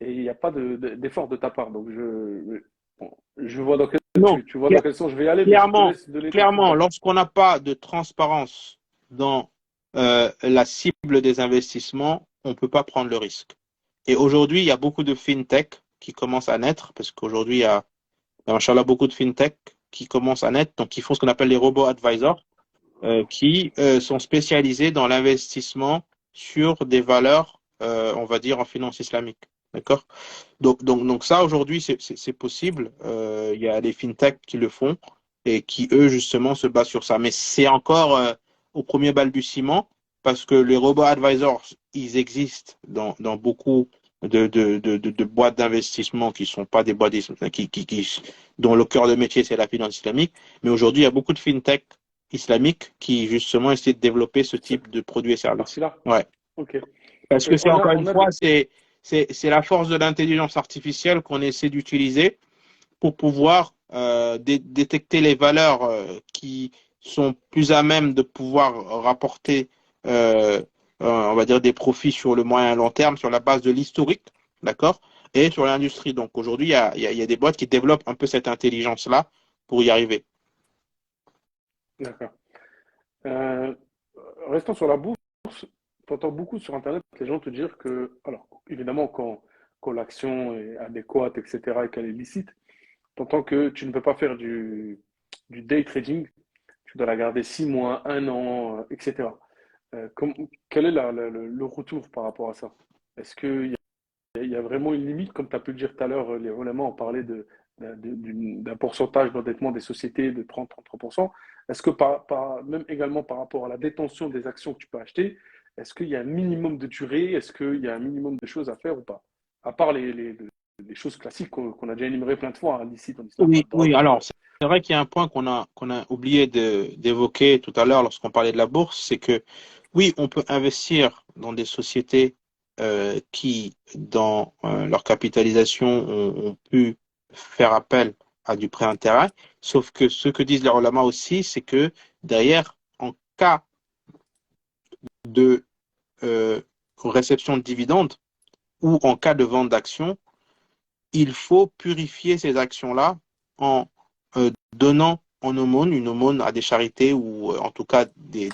Et il n'y a pas d'effort de ta part. Donc, bon, je vois dans quel,
Non,
tu vois dans quel sens je vais y aller, mais je te
clairement,
laisse donner ton
clairement,
feedback.
lorsqu'on n'a pas de transparence dans la cible des investissements, on ne peut pas prendre le risque. Et aujourd'hui, il y a beaucoup de fintech qui commencent à naître, parce qu'aujourd'hui, machallah, beaucoup de fintech qui commencent à naître, donc qui font ce qu'on appelle les robots advisors, qui sont spécialisés dans l'investissement sur des valeurs, on va dire, en finance islamique. D'accord? Donc ça, aujourd'hui, c'est possible. Il y a des fintechs qui le font et qui, eux, justement, se basent sur ça. Mais c'est encore au premier balbutiement parce que les robots advisors, ils existent dans beaucoup de boîtes d'investissement qui ne sont pas des boîtes dont le cœur de métier, c'est la finance islamique. Mais aujourd'hui, il y a beaucoup de fintechs islamiques qui, justement, essaient de développer ce
Cette
type de produits et services.
partie-là?
Ouais.
Ok.
Parce que
Et
c'est encore une
on a
fois,
des,
c'est la force de l'intelligence artificielle qu'on essaie d'utiliser pour pouvoir détecter les valeurs qui sont plus à même de pouvoir rapporter, on va dire, des profits sur le moyen et long terme sur la base de l'historique, d'accord, et sur l'industrie. Donc aujourd'hui, il y a des boîtes qui développent un peu cette intelligence-là pour y arriver.
d'accord. Euh, Restons sur la bourse. Tu entends beaucoup sur Internet les gens te dire que, alors évidemment, quand l'action est adéquate, etc., et qu'elle est licite, tu entends que tu ne peux pas faire du day trading, tu dois la garder 6 mois, un an, etc. Quel est le retour par rapport à ça? Est-ce qu'il y a vraiment une limite, comme tu as pu le dire tout à l'heure, les ulémas ont parlé d'un pourcentage d'endettement des sociétés de 30-33%. Est-ce que même également par rapport à la détention des actions que tu peux acheter, est-ce qu'il y a un minimum de durée? Est-ce qu'il y a un minimum de choses à faire ou pas? À part les choses classiques qu'on a déjà énumérées plein de fois, hein, ici, dans l'islam, la
Oui, oui.
drogue.
Alors, c'est vrai qu'il y a un point qu'on a oublié d'évoquer tout à l'heure lorsqu'on parlait de la bourse, c'est que oui, on peut investir dans des sociétés qui, dans leur capitalisation, ont pu faire appel à du prêt-intérêt. Sauf que ce que disent les ulama aussi, c'est que derrière, en cas de réception de dividendes ou en cas de vente d'actions, il faut purifier ces actions-là en donnant en aumône, une aumône à des charités ou en tout cas des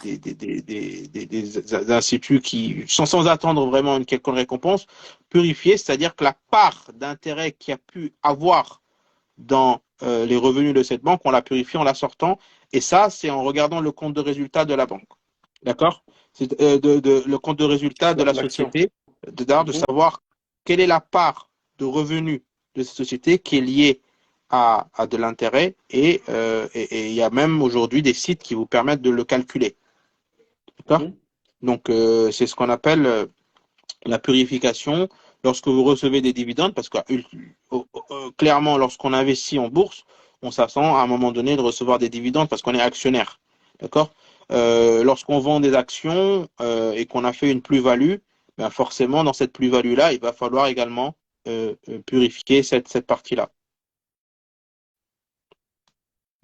instituts qui, sans attendre vraiment une quelconque récompense, purifier, c'est-à-dire que la part d'intérêt qu'il y a pu avoir dans les revenus de cette banque, on la purifie en la sortant. Et ça, c'est en regardant le compte de résultat de la banque. D'accord? C'est le compte de résultat de la
L'action.
société, de
Mhm.
savoir quelle est la part de revenus de cette société qui est liée à de l'intérêt et il y a même aujourd'hui des sites qui vous permettent de le calculer. D'accord?
Mhm.
Donc, c'est ce qu'on appelle la purification lorsque vous recevez des dividendes, parce que clairement, lorsqu'on investit en bourse, on s'attend à un moment donné de recevoir des dividendes parce qu'on est actionnaire. D'accord? Lorsqu'on vend des actions et qu'on a fait une plus-value, ben forcément, dans cette plus-value-là, il va falloir également purifier cette partie-là.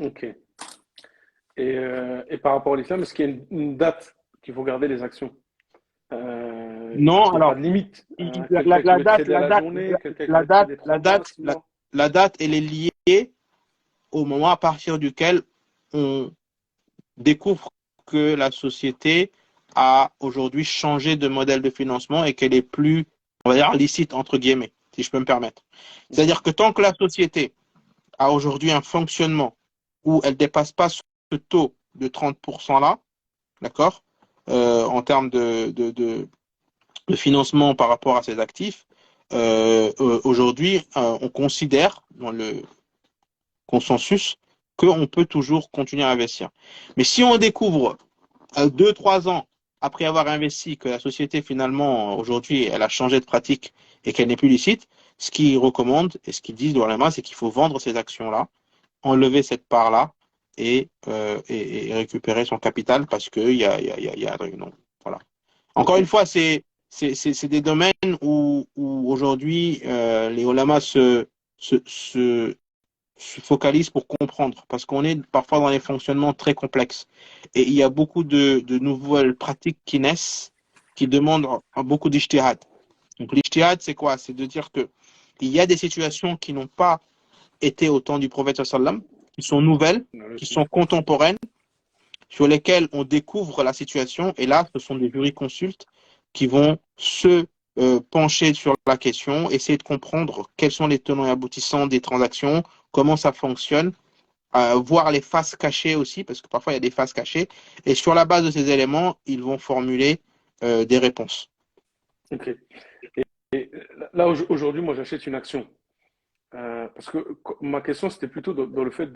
Ok. Et par rapport à l'islam, est-ce qu'il y a une date qu'il faut garder les actions? Il
Non,
n'y a pas
alors,
de limite.
la,
Quelqu'un qui
la
veut
date,
trader à
la
la
date,
journée, quelqu'un qui
la
veut
date,
trader
la
3 mois,
date,
6 mois.
la date, elle est liée au moment à partir duquel on découvre que la société a aujourd'hui changé de modèle de financement et qu'elle est plus, on va dire, licite, entre guillemets, si je peux me permettre. C'est-à-dire que tant que la société a aujourd'hui un fonctionnement où elle ne dépasse pas ce taux de 30% là, d'accord, en termes de financement par rapport à ces actifs, aujourd'hui, on considère dans le consensus qu'on peut toujours continuer à investir. Mais si on découvre 2-3 ans après avoir investi que la société finalement aujourd'hui elle a changé de pratique et qu'elle n'est plus licite, ce qu'ils recommandent et ce qu'ils disent dans la main, c'est qu'il faut vendre ces actions-là, enlever cette part-là et récupérer son capital parce qu'il y a non, voilà. Encore
Ok.
une fois, c'est des domaines où aujourd'hui les ulamas se focalisent pour comprendre parce qu'on est parfois dans des fonctionnements très complexes et il y a beaucoup de nouvelles pratiques qui naissent qui demandent beaucoup d'ijtihad. Donc l'ijtihad, c'est quoi? C'est de dire que il y a des situations qui n'ont pas été au temps du prophète sallam, qui sont nouvelles, qui sont contemporaines, sur lesquelles on découvre la situation et là, ce sont des jurisconsultes qui vont se pencher sur la question, essayer de comprendre quels sont les tenants et aboutissants des transactions, comment ça fonctionne, voir les faces cachées aussi, parce que parfois il y a des faces cachées, et sur la base de ces éléments, ils vont formuler des réponses.
Ok. Et là, aujourd'hui, moi, j'achète une action. Parce que ma question, c'était plutôt dans le fait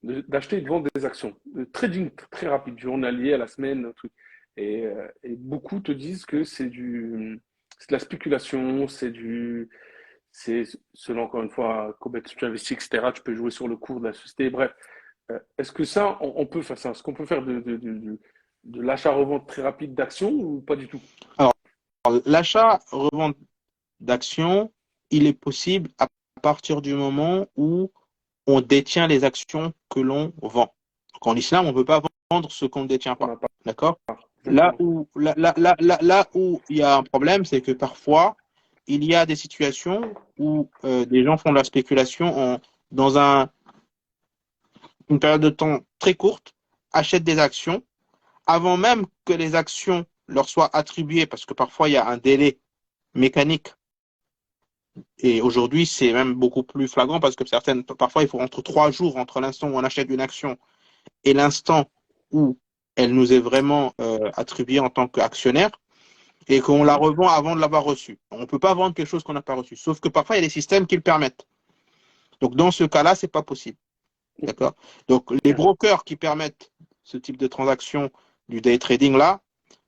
d'acheter et de vendre des actions. De trading très rapide, journalier à la semaine, un truc. Et beaucoup te disent que c'est de la spéculation, c'est selon encore une fois combien tu investis, etc. Tu peux jouer sur le cours de la société. Bref, est-ce que ça, on peut faire ça? Est-ce qu'on peut faire de l'achat-revente très rapide d'actions ou pas du tout?
Alors, l'achat-revente d'actions, il est possible à partir du moment où on détient les actions que l'on vend. Donc, en islam, on ne peut pas vendre ce qu'on ne détient
On
pas.
n'a pas.
D'accord?
Exactement.
Là où il y a un problème, c'est que parfois, il y a des situations où des gens font de la spéculation dans une période de temps très courte, achètent des actions, avant même que les actions leur soient attribuées, parce que parfois il y a un délai mécanique. Et aujourd'hui, c'est même beaucoup plus flagrant parce que parfois, il faut entre 3 jours entre l'instant où on achète une action et l'instant où elle nous est vraiment attribuée en tant qu'actionnaire et qu'on la
Mhm.
revend avant de l'avoir reçue. On ne peut pas vendre quelque chose qu'on n'a pas reçu. Sauf que parfois, il y a des systèmes qui le permettent. Donc, dans ce cas-là, ce n'est pas possible. D'accord? Donc, les brokers qui permettent ce type de transaction du day trading là,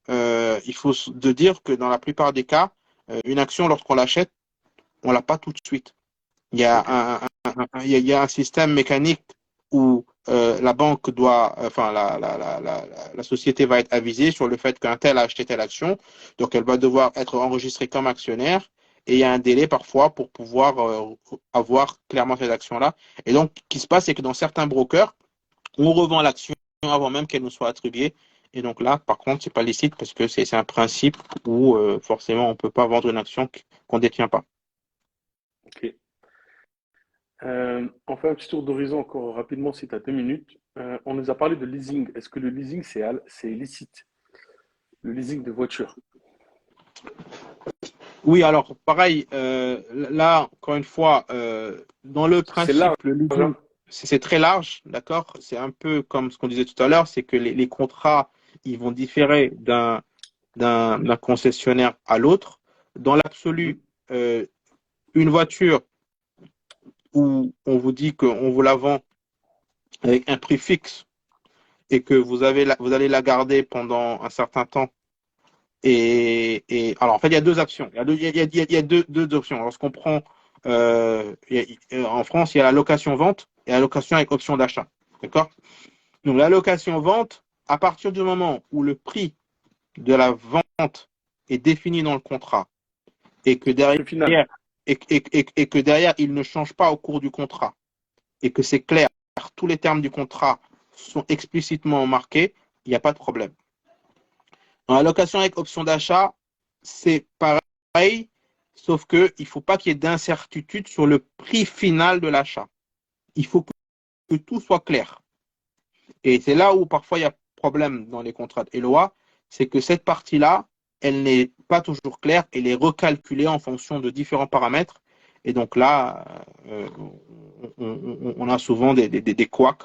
il faut de dire que dans la plupart des cas, une action, lorsqu'on l'achète, on ne l'a pas tout de suite. Il y
Ok.
a il y a un système mécanique où la banque doit, enfin la société va être avisée sur le fait qu'un tel a acheté telle action, donc elle va devoir être enregistrée comme actionnaire et il y a un délai parfois pour pouvoir avoir clairement cette action-là. Et donc, ce qui se passe, c'est que dans certains brokers, on revend l'action avant même qu'elle nous soit attribuée. Et donc là, par contre, c'est pas licite parce que c'est un principe où forcément on peut pas vendre une action qu'on ne détient pas.
Ok. On fait un petit tour d'horizon encore rapidement si tu as 2 minutes. On nous a parlé de leasing. Est-ce que le leasing, c'est licite? Le leasing de voiture.
Oui, alors pareil, là, encore une fois, dans le
Parce que c'est large,
principe, le
hein.
leasing, c'est très large, d'accord? C'est un peu comme ce qu'on disait tout à l'heure, c'est que les contrats, ils vont différer d'un concessionnaire à l'autre. Dans
Mhm.
l'absolu, une voiture où on vous dit qu'on vous la vend avec un prix fixe et que vous allez la garder pendant un certain temps. Alors, en fait, il y a deux options. Il y a deux options. Lorsqu'on prend, en France, il y a la location-vente et la location avec option d'achat. D'accord? Donc, la location-vente, à partir du moment où le prix de la vente est défini dans le contrat et que
Le
derrière,
prix final.
et que derrière, il ne change pas au cours du contrat et que c'est clair, tous les termes du contrat sont explicitement marqués, il n'y a pas de problème. Dans la location avec option d'achat, c'est pareil, sauf qu'il ne faut pas qu'il y ait d'incertitude sur le prix final de l'achat. Il faut que tout soit clair. Et c'est là où parfois il y a problème dans les contrats de LOA, c'est que cette partie-là, elle n'est pas toujours claire, elle est recalculée en fonction de différents paramètres. Et donc là, on a souvent des couacs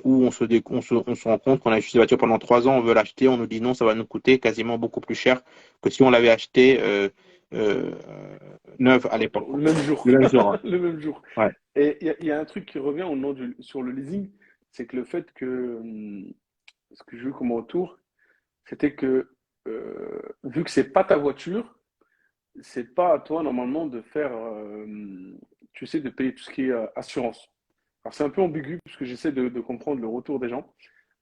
où on se rend compte qu'on a acheté la voiture pendant 3 ans, on veut l'acheter, on nous dit non, ça va nous coûter quasiment beaucoup plus cher que si on l'avait acheté euh, neuve à l'époque.
Le même jour.
Le même jour, hein.
Le même jour.
Ouais.
Et il y a un truc qui revient sur le leasing, c'est que le fait que ce que j'ai eu comme retour, c'était que vu que c'est pas ta voiture, c'est pas à toi normalement de faire, tu sais, de payer tout ce qui est assurance. Alors c'est un peu ambigu parce que j'essaie de comprendre le retour des gens.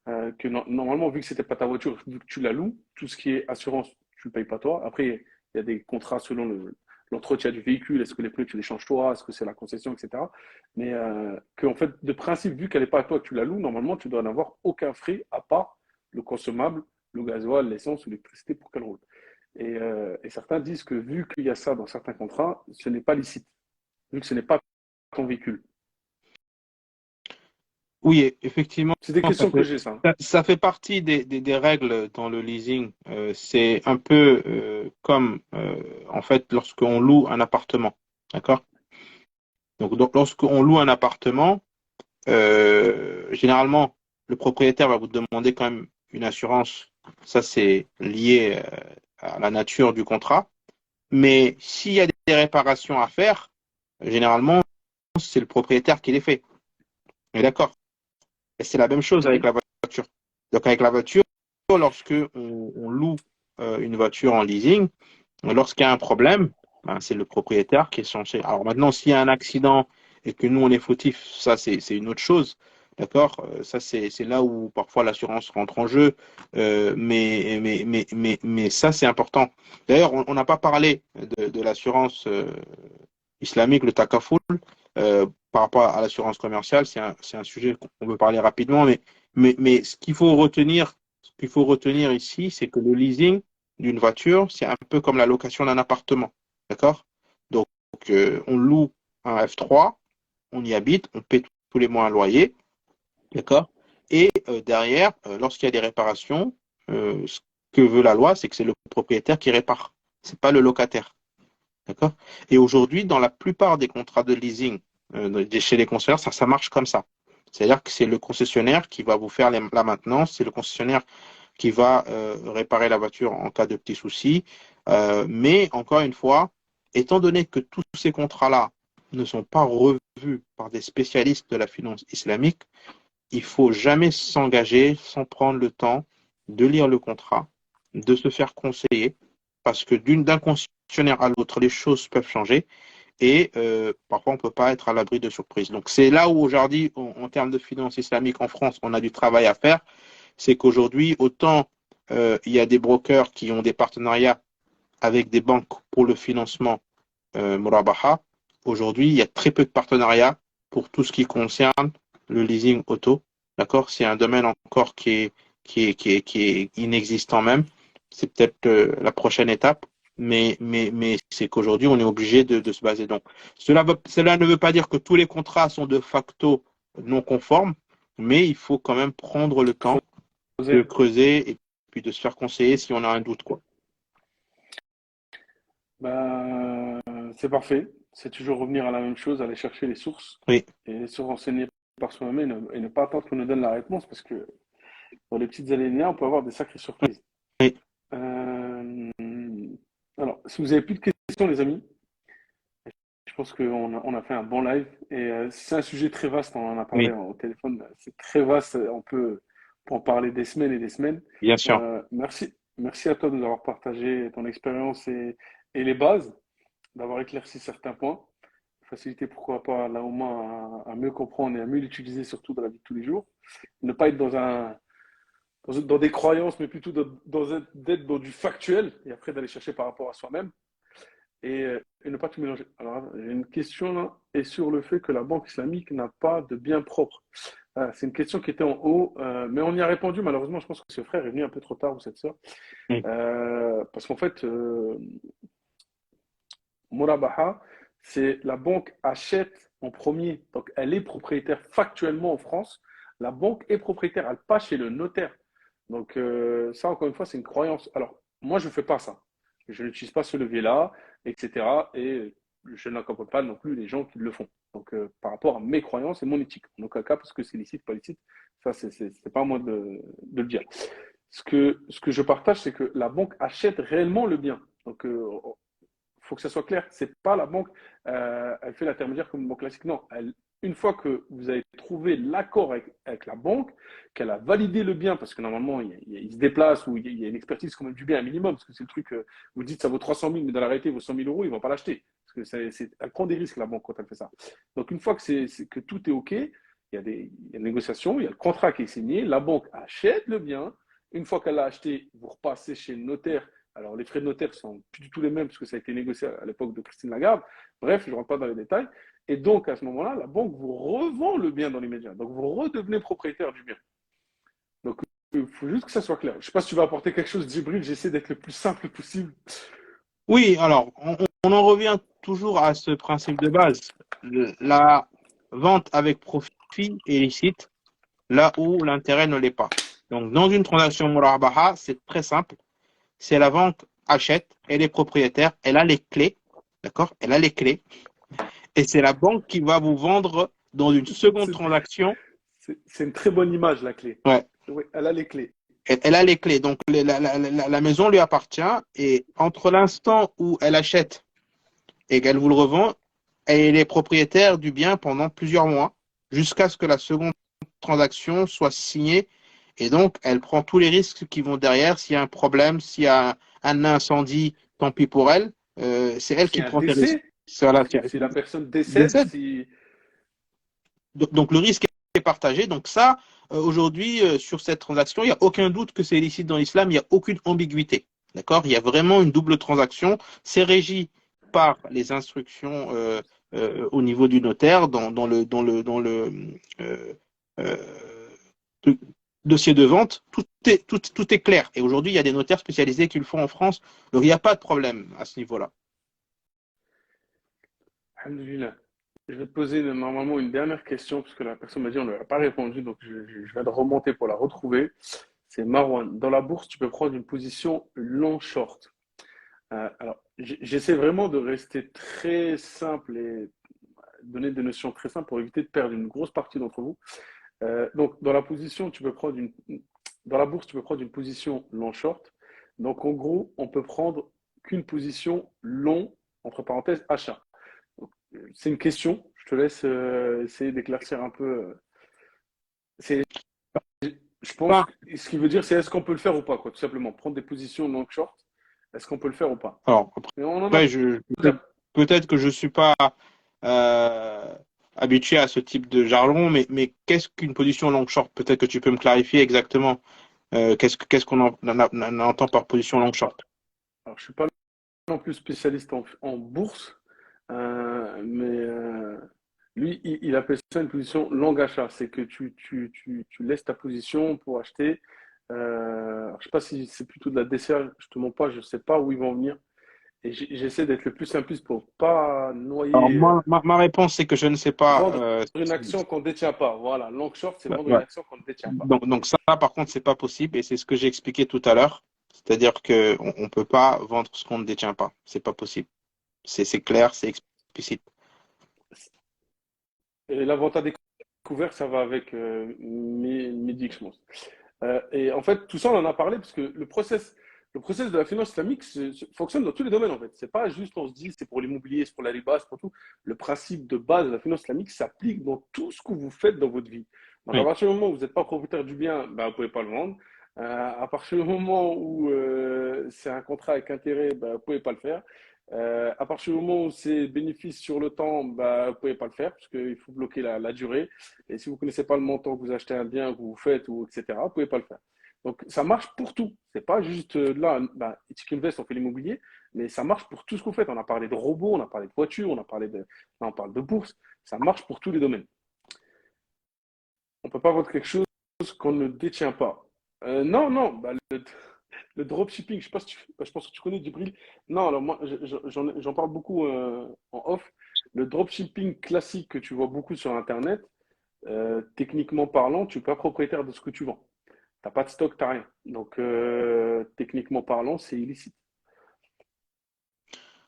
Que normalement, vu que c'était pas ta voiture, vu que tu la loues, tout ce qui est assurance, tu le payes pas toi. Après, il y a des contrats selon l'entretien du véhicule. Est-ce que les pneus, tu les changes toi? Est-ce que c'est la concession, etc. Mais que, en fait, de principe, vu qu'elle n'est pas à toi, que tu la loues, normalement, tu dois n'avoir aucun frais à part le consommable, le gasoil, l'essence ou l'électricité pour qu'elle roule. Et certains disent que vu qu'il y a ça dans certains contrats, ce n'est pas licite, vu que ce n'est pas ton véhicule.
Oui, effectivement,
C'est des
ça
questions que
fait,
j'ai, ça.
ça fait partie des règles dans le leasing. C'est un peu comme, en fait, lorsqu'on loue un appartement. D'accord? Donc, lorsqu'on loue un appartement, généralement, le propriétaire va vous demander quand même une assurance. Ça, c'est lié à la nature du contrat. Mais s'il y a des réparations à faire, généralement, c'est le propriétaire qui les fait. On est d'accord? Et c'est la même chose avec
Mhm.
la voiture. Donc, avec la voiture, lorsque on loue une voiture en leasing, lorsqu'il y a un problème, ben, c'est le propriétaire qui est censé. Alors maintenant, s'il y a un accident et que nous, on est fautif, ça, c'est une autre chose. D'accord? Ça, c'est là où parfois l'assurance rentre en jeu. Mais ça, c'est important. D'ailleurs, on n'a pas parlé de l'assurance islamique, le takaful, par rapport à l'assurance commerciale. C'est un sujet qu'on veut parler rapidement. Mais ce qu'il faut retenir ici, c'est que le leasing d'une voiture, c'est un peu comme la location d'un appartement. D'accord? Donc, on loue un F3, on y habite, on paie tous les mois un loyer. D'accord? Et derrière, lorsqu'il y a des réparations, ce que veut la loi, c'est que c'est le propriétaire qui répare. C'est pas le locataire. D'accord? Et aujourd'hui, dans la plupart des contrats de leasing chez les concessionnaires, ça marche comme ça. C'est-à-dire que c'est le concessionnaire qui va vous faire la maintenance, c'est le concessionnaire qui va réparer la voiture en cas de petits soucis. Mais encore une fois, étant donné que tous ces contrats-là ne sont pas revus par des spécialistes de la finance islamique, il faut jamais s'engager sans prendre le temps de lire le contrat, de se faire conseiller, parce que d'un concessionnaire à l'autre, les choses peuvent changer et parfois on ne peut pas être à l'abri de surprises. Donc c'est là où aujourd'hui, en termes de finance islamique en France, on a du travail à faire. C'est qu'aujourd'hui, autant il y a des brokers qui ont des partenariats avec des banques pour le financement Murabaha, aujourd'hui, il y a très peu de partenariats pour tout ce qui concerne le leasing auto. D'accord? C'est un domaine encore qui est inexistant même. C'est peut-être la prochaine étape, mais c'est qu'aujourd'hui, on est obligé de se baser. Donc, cela ne veut pas dire que tous les contrats sont de facto non conformes, mais il faut quand même prendre le temps de
Osez.
creuser et puis de se faire conseiller si on a un doute, quoi.
Ben, c'est parfait. C'est toujours revenir à la même chose, aller chercher les sources
Oui,
et se renseigner par soi-même et ne pas attendre qu'on nous donne la réponse parce que dans les petites alinéas, on peut avoir des sacrées surprises.
oui,
Euh, alors, si vous avez plus de questions, les amis, je pense qu'on a fait un bon live et c'est un sujet très vaste. On en a parlé
oui,
au téléphone. C'est très vaste. On peut en parler des semaines et des semaines.
bien sûr.
Merci à toi de nous avoir partagé ton expérience et les bases, d'avoir éclairci certains points, faciliter pourquoi pas là au moins à mieux comprendre et à mieux l'utiliser surtout dans la vie de tous les jours. Ne pas être dans des croyances, mais plutôt d'être dans du factuel et après d'aller chercher par rapport à soi-même et ne pas tout mélanger. Alors, j'ai une question là, et sur le fait que la banque islamique n'a pas de biens propres. C'est une question qui était en haut, mais on y a répondu. Malheureusement, je pense que ce frère est venu un peu trop tard ou cette sœur.
Oui,
Parce qu'en fait, Murabaha, c'est la banque achète en premier. Donc, elle est propriétaire factuellement en France. La banque est propriétaire, elle passe chez le notaire. Donc, ça, encore une fois, c'est une croyance. Alors, moi, je ne fais pas ça. Je n'utilise pas ce levier-là, etc. Et je n'accompagne pas non plus les gens qui le font. Donc, par rapport à mes croyances et mon éthique. En aucun cas, parce que c'est licite, pas licite, ça, c'est pas à moi de le dire. Ce que je partage, c'est que la banque achète réellement le bien. Donc, faut que ça soit clair. C'est pas la banque, elle fait l'intermédiaire comme une banque classique. Non, une fois que vous avez trouvé l'accord avec la banque, qu'elle a validé le bien, parce que normalement, il se déplace ou il y a une expertise quand même du bien, un minimum, parce que c'est le truc, vous dites ça vaut 300 000, mais dans la réalité, il vaut 100 000 euros, ils ne vont pas l'acheter. Parce que elle prend des risques, la banque, quand elle fait ça. Donc, une fois que tout est OK, il y a des négociations, il y a le contrat qui est signé, la banque achète le bien. Une fois qu'elle l'a acheté, vous repassez chez le notaire. Alors, les frais de notaire sont plus du tout les mêmes parce que ça a été négocié à l'époque de Christine Lagarde. Bref, je ne rentre pas dans les détails. Et donc, à ce moment-là, la banque vous revend le bien dans l'immédiat. Donc, vous redevenez propriétaire du bien. Donc, il faut juste que ça soit clair. Je ne sais pas si tu vas apporter quelque chose d'hybride. J'essaie d'être le plus simple possible.
Oui, alors, on en revient toujours à ce principe de base. La vente avec profit est licite là où l'intérêt ne l'est pas. Donc, dans une transaction murabaha, c'est très simple. C'est la vente achète, elle est propriétaire, elle a les clés, d'accord? Elle a les clés. Et c'est la banque qui va vous vendre dans une seconde transaction.
C'est une très bonne image, la clé.
Ouais.
Oui, elle a les clés.
Elle a les clés. Donc, la maison lui appartient. Et entre l'instant où elle achète et qu'elle vous le revend, elle est propriétaire du bien pendant plusieurs mois jusqu'à ce que la seconde transaction soit signée. Et donc, elle prend tous les risques qui vont derrière. S'il y a un problème, s'il y a un incendie, tant pis pour elle. C'est elle
S'il y
qui
a un
prend les risques.
décès,
Voilà,
si la personne décède, si...
Donc, le risque est partagé. Donc ça, aujourd'hui, sur cette transaction, il n'y a aucun doute que c'est illicite dans l'islam, il n'y a aucune ambiguïté. D'accord? Il y a vraiment une double transaction. C'est régi par les instructions au niveau du notaire euh, euh, dossier de vente. Tout est clair. Et aujourd'hui, il y a des notaires spécialisés qui le font en France. Donc il n'y a pas de problème à ce niveau-là.
Alhamdulillah. Je vais te poser normalement une dernière question, parce que la personne m'a dit on ne lui a pas répondu, donc je vais te remonter pour la retrouver. C'est Marwan. Dans la bourse, tu peux prendre une position long short. Alors, j'essaie vraiment de rester très simple et donner des notions très simples pour éviter de perdre une grosse partie d'entre vous. Donc, dans la position, dans la bourse, tu peux prendre une position long short. Donc, en gros, on peut prendre qu'une position long, entre parenthèses, achat. C'est une question. Je te laisse essayer d'éclaircir un peu. C'est, je pense
Enfin,
que ce qu'il veut dire, c'est est-ce qu'on peut le faire ou pas, quoi, tout simplement. Prendre des positions long short, est-ce qu'on peut le faire ou pas?
alors,
Mais on en a
après,
déjà.
peut-être que je ne suis pas euh, habitué à ce type de jargon, mais qu'est-ce qu'une position long short? Peut-être que tu peux me clarifier exactement qu'est-ce qu'on entend par position long short.
Alors, je suis pas non plus spécialiste en bourse, mais lui, il appelle ça une position long achat. C'est que tu laisses ta position pour acheter. Alors, je ne sais pas si c'est plutôt de la DCA, je te mens pas, je ne sais pas où ils vont venir. Et j'essaie d'être le plus simpliste pour pas
Alors,
noyer,
ma réponse, c'est que je ne sais pas.
vendre une action qu'on ne détient pas. Voilà, long short, c'est vendre une
Ouais.
action qu'on ne détient pas.
Donc ça, par contre, c'est pas possible et c'est ce que j'ai expliqué tout à l'heure. C'est-à-dire qu'on ne peut pas vendre ce qu'on ne détient pas. C'est pas possible. C'est clair, c'est explicite.
Et l'avantage découvert, ça va avec Mehdi, je pense. Et en fait, tout ça, on en a parlé parce que le process de la finance islamique fonctionne dans tous les domaines, en fait. C'est pas juste, on se dit, c'est pour l'immobilier, c'est pour la riba, c'est pour tout. Le principe de base de la finance islamique s'applique dans tout ce que vous faites dans votre vie. Donc, à
Oui.
partir du moment où vous n'êtes pas propriétaire du bien, ben, vous ne pouvez pas le vendre. À partir du moment où c'est un contrat avec intérêt, ben, vous ne pouvez pas le faire. À partir du moment où c'est bénéfice sur le temps, bah, vous ne pouvez pas le faire parce qu'il faut bloquer la durée. Et si vous ne connaissez pas le montant que vous achetez un bien, que vous faites, ou etc., vous ne pouvez pas le faire. Donc, ça marche pour tout. C'est pas juste là, bah, Ethic Invest, on fait l'immobilier, mais ça marche pour tout ce que vous faites. On a parlé de robots, on a parlé de voitures, là, on parle de bourse. Ça marche pour tous les domaines. On ne peut pas vendre quelque chose qu'on ne détient pas. Non, non, bah, le dropshipping, je sais pas si je pense que tu connais Djibril. Non, alors moi, j'en parle beaucoup en off. Le dropshipping classique que tu vois beaucoup sur Internet, techniquement parlant, tu n'es pas propriétaire de ce que tu vends. Tu n'as pas de stock, tu n'as rien. Donc, techniquement parlant, c'est illicite.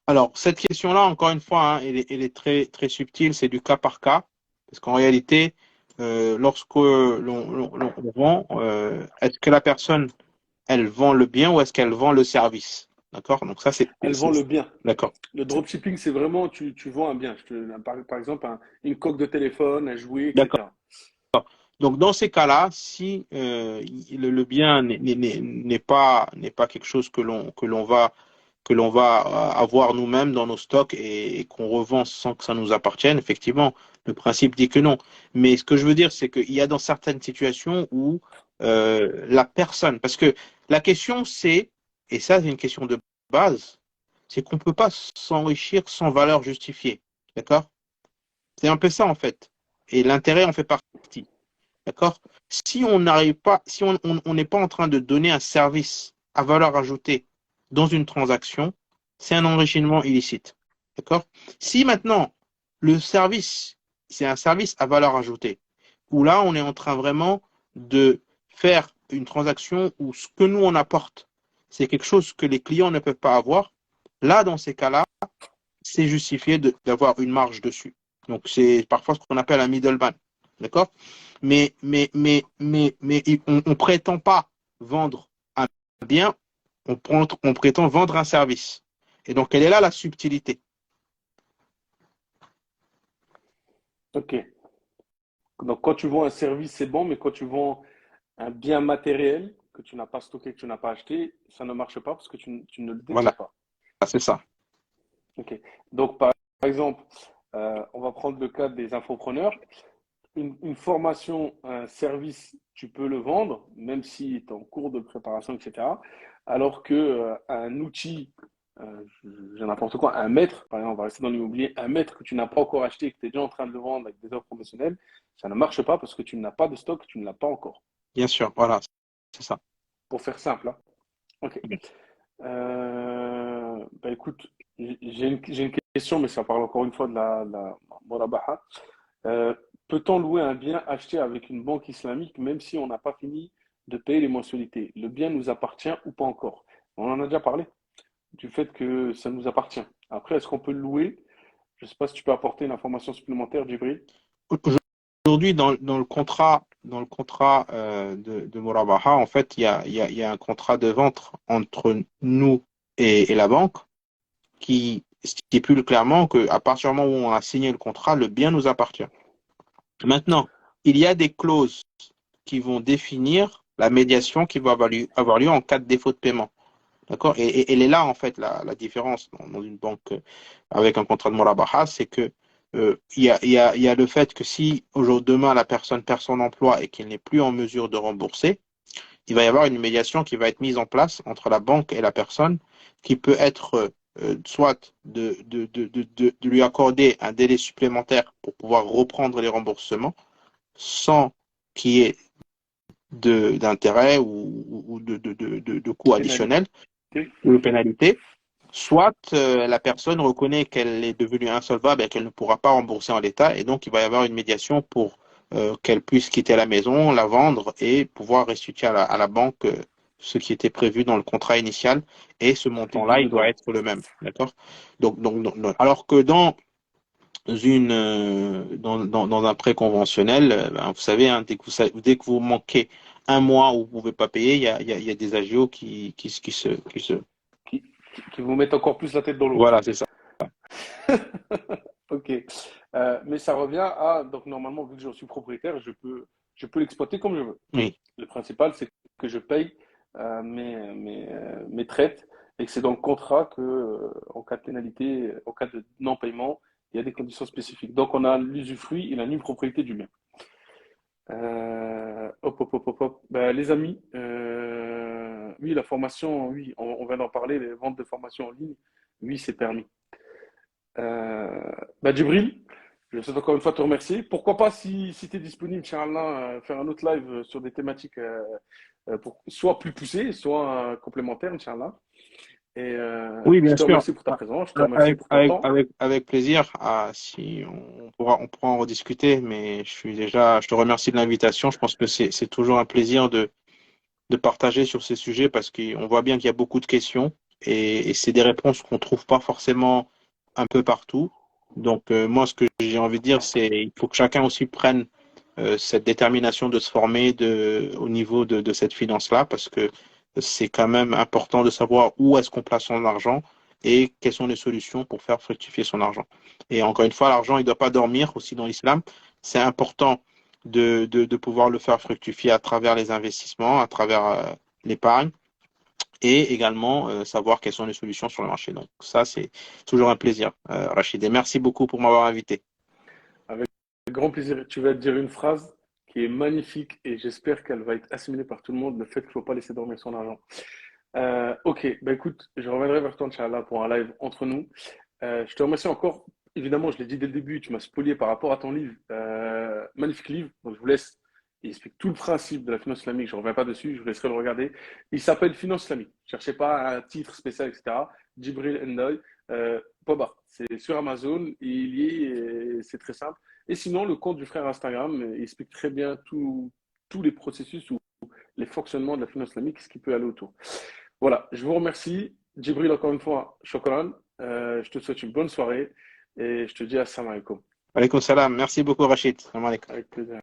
Alors, cette question-là, encore une fois, hein, elle est très, très subtile, c'est du cas par cas, parce qu'en réalité, lorsque l'on vend, est-ce que la personne, elle vend le bien ou est-ce qu'elle vend le service? D'accord? Donc ça,
Elle vend le bien.
d'accord.
Le dropshipping, c'est vraiment, tu vends un bien. Par exemple, une coque de téléphone, un jouet,
D'accord.
etc.
Donc, dans ces cas-là, si le bien n'est pas quelque chose que l'on va avoir nous-mêmes dans nos stocks et qu'on revend sans que ça nous appartienne, effectivement, le principe dit que non. Mais ce que je veux dire, c'est qu'il y a dans certaines situations où la personne, parce que la question c'est, et ça c'est une question de base, c'est qu'on ne peut pas s'enrichir sans valeur justifiée. D'accord? C'est un peu ça en fait. Et l'intérêt en fait partie. D'accord? Si on n'arrive pas, si on n'est pas en train de donner un service à valeur ajoutée dans une transaction, c'est un enrichissement illicite. D'accord? Si maintenant le service, c'est un service à valeur ajoutée, où là on est en train vraiment de faire une transaction où ce que nous on apporte, c'est quelque chose que les clients ne peuvent pas avoir, là dans ces cas-là, c'est justifié d'avoir une marge dessus. Donc c'est parfois ce qu'on appelle un middleman. D'accord? Mais on ne prétend pas vendre un bien, on prétend vendre un service. Et donc, elle est là la subtilité.
Ok. Donc, quand tu vends un service, c'est bon, mais quand tu vends un bien matériel que tu n'as pas stocké, que tu n'as pas acheté, ça ne marche pas parce que tu ne le détiens
Voilà,
pas.
c'est ça.
Ok. Donc, par exemple, on va prendre le cas des infopreneurs. Une formation, un service, tu peux le vendre, même si tu es en cours de préparation, etc. Alors que un outil, j'ai n'importe quoi, un mètre, par exemple, on va rester dans l'immobilier, un mètre que tu n'as pas encore acheté, que tu es déjà en train de le vendre avec des offres promotionnelles, ça ne marche pas parce que tu n'as pas de stock, tu ne l'as pas encore.
Bien sûr, voilà, c'est ça.
Pour faire simple, hein. Ok. Bah écoute, j'ai une question, mais ça parle encore une fois de la Murabaha. Euh, Peut-on louer un bien acheté avec une banque islamique même si on n'a pas fini de payer les mensualités? Le bien nous appartient ou pas encore? On en a déjà parlé du fait que ça nous appartient. Après, est-ce qu'on peut le louer? Je ne sais pas si tu peux apporter une information supplémentaire, Djibril.
Aujourd'hui, dans le contrat de Murabaha, en fait, il y a un contrat de vente entre nous et la banque qui stipule clairement qu'à partir du moment où on a signé le contrat, le bien nous appartient. Maintenant, il y a des clauses qui vont définir la médiation qui va avoir lieu en cas de défaut de paiement. D'accord? Et elle est là, en fait, la différence dans une banque avec un contrat de Murabaha, c'est que il y a le fait que si aujourd'hui, demain, la personne perd son emploi et qu'elle n'est plus en mesure de rembourser, il va y avoir une médiation qui va être mise en place entre la banque et la personne qui peut être soit de lui accorder un délai supplémentaire pour pouvoir reprendre les remboursements sans qu'il y ait d'intérêt ou de coûts
Pénalité.
additionnels ou de pénalités, soit la personne reconnaît qu'elle est devenue insolvable et qu'elle ne pourra pas rembourser en l'état, et donc il va y avoir une médiation pour qu'elle puisse quitter la maison, la vendre et pouvoir restituer à la banque ce qui était prévu dans le contrat initial, et ce
Ce qui est dit
montant-là, il doit
dedans.
être le même. D'accord? Alors que dans un prêt conventionnel, ben, vous savez, hein, dès que vous manquez un mois où vous ne pouvez pas payer, il y a des agios qui se...
Qui vous mettent encore plus la tête dans l'eau.
Voilà, c'est ça.
Ok. Mais ça revient à, donc normalement, vu que je suis propriétaire, je peux l'exploiter comme je veux.
Oui,
Le principal, c'est que je paye mes traites et que c'est dans le contrat que, en cas de pénalité, en cas de non-paiement, il y a des conditions spécifiques. Donc, on a l'usufruit et la nue propriété du bien. Hop, hop, hop, hop, hop. Ben, les amis, oui, la formation, oui, on vient d'en parler, les ventes de formation en ligne, oui, c'est permis. Bah, Djibril, je souhaite encore une fois te remercier. Pourquoi pas, si tu es disponible, Inch'Allah, faire un autre live sur des thématiques soit plus poussées, soit complémentaires, Inch'Allah. Et
oui,
je
bien
te
sûr.
remercie pour ta présence, je te remercie pour ton temps.
Avec plaisir. Ah, si on pourra en rediscuter, mais je te remercie de l'invitation. Je pense que c'est toujours un plaisir de partager sur ces sujets parce qu'on voit bien qu'il y a beaucoup de questions et c'est des réponses qu'on trouve pas forcément un peu partout. Donc, moi, ce que j'ai envie de dire, c'est il faut que chacun aussi prenne cette détermination de se former au niveau de cette finance-là, parce que c'est quand même important de savoir où est-ce qu'on place son argent et quelles sont les solutions pour faire fructifier son argent. Et encore une fois, l'argent, il ne doit pas dormir aussi dans l'islam. C'est important de pouvoir le faire fructifier à travers les investissements, à travers l'épargne et également savoir quelles sont les solutions sur le marché. Donc ça, c'est toujours un plaisir, Rachid. Et merci beaucoup pour m'avoir invité.
Avec grand plaisir. Tu vas te dire une phrase qui est magnifique et j'espère qu'elle va être assimilée par tout le monde, le fait qu'il ne faut pas laisser dormir son argent. Ok, bah écoute, je reviendrai vers toi, Inch'Allah, pour un live entre nous. Je te remercie encore. Évidemment, je l'ai dit dès le début, tu m'as spolié par rapport à ton livre. Magnifique livre. Donc, je vous laisse. Il explique tout le principe de la finance islamique. Je ne reviens pas dessus. Je vous laisserai le regarder. Il s'appelle Finance islamique. Ne cherchez pas un titre spécial, etc. Djibril Endoy. Boba. C'est sur Amazon. Il y est. C'est très simple. Et sinon, le compte du frère Instagram, il explique très bien tous les processus ou les fonctionnements de la finance islamique, ce qui peut aller autour. Voilà, je vous remercie. Djibril, encore une fois, shukran. Je te souhaite une bonne soirée et je te dis assalamu alaikum.
Alaykoum salam. Merci beaucoup, Rachid. Salam alaikum.
Avec plaisir.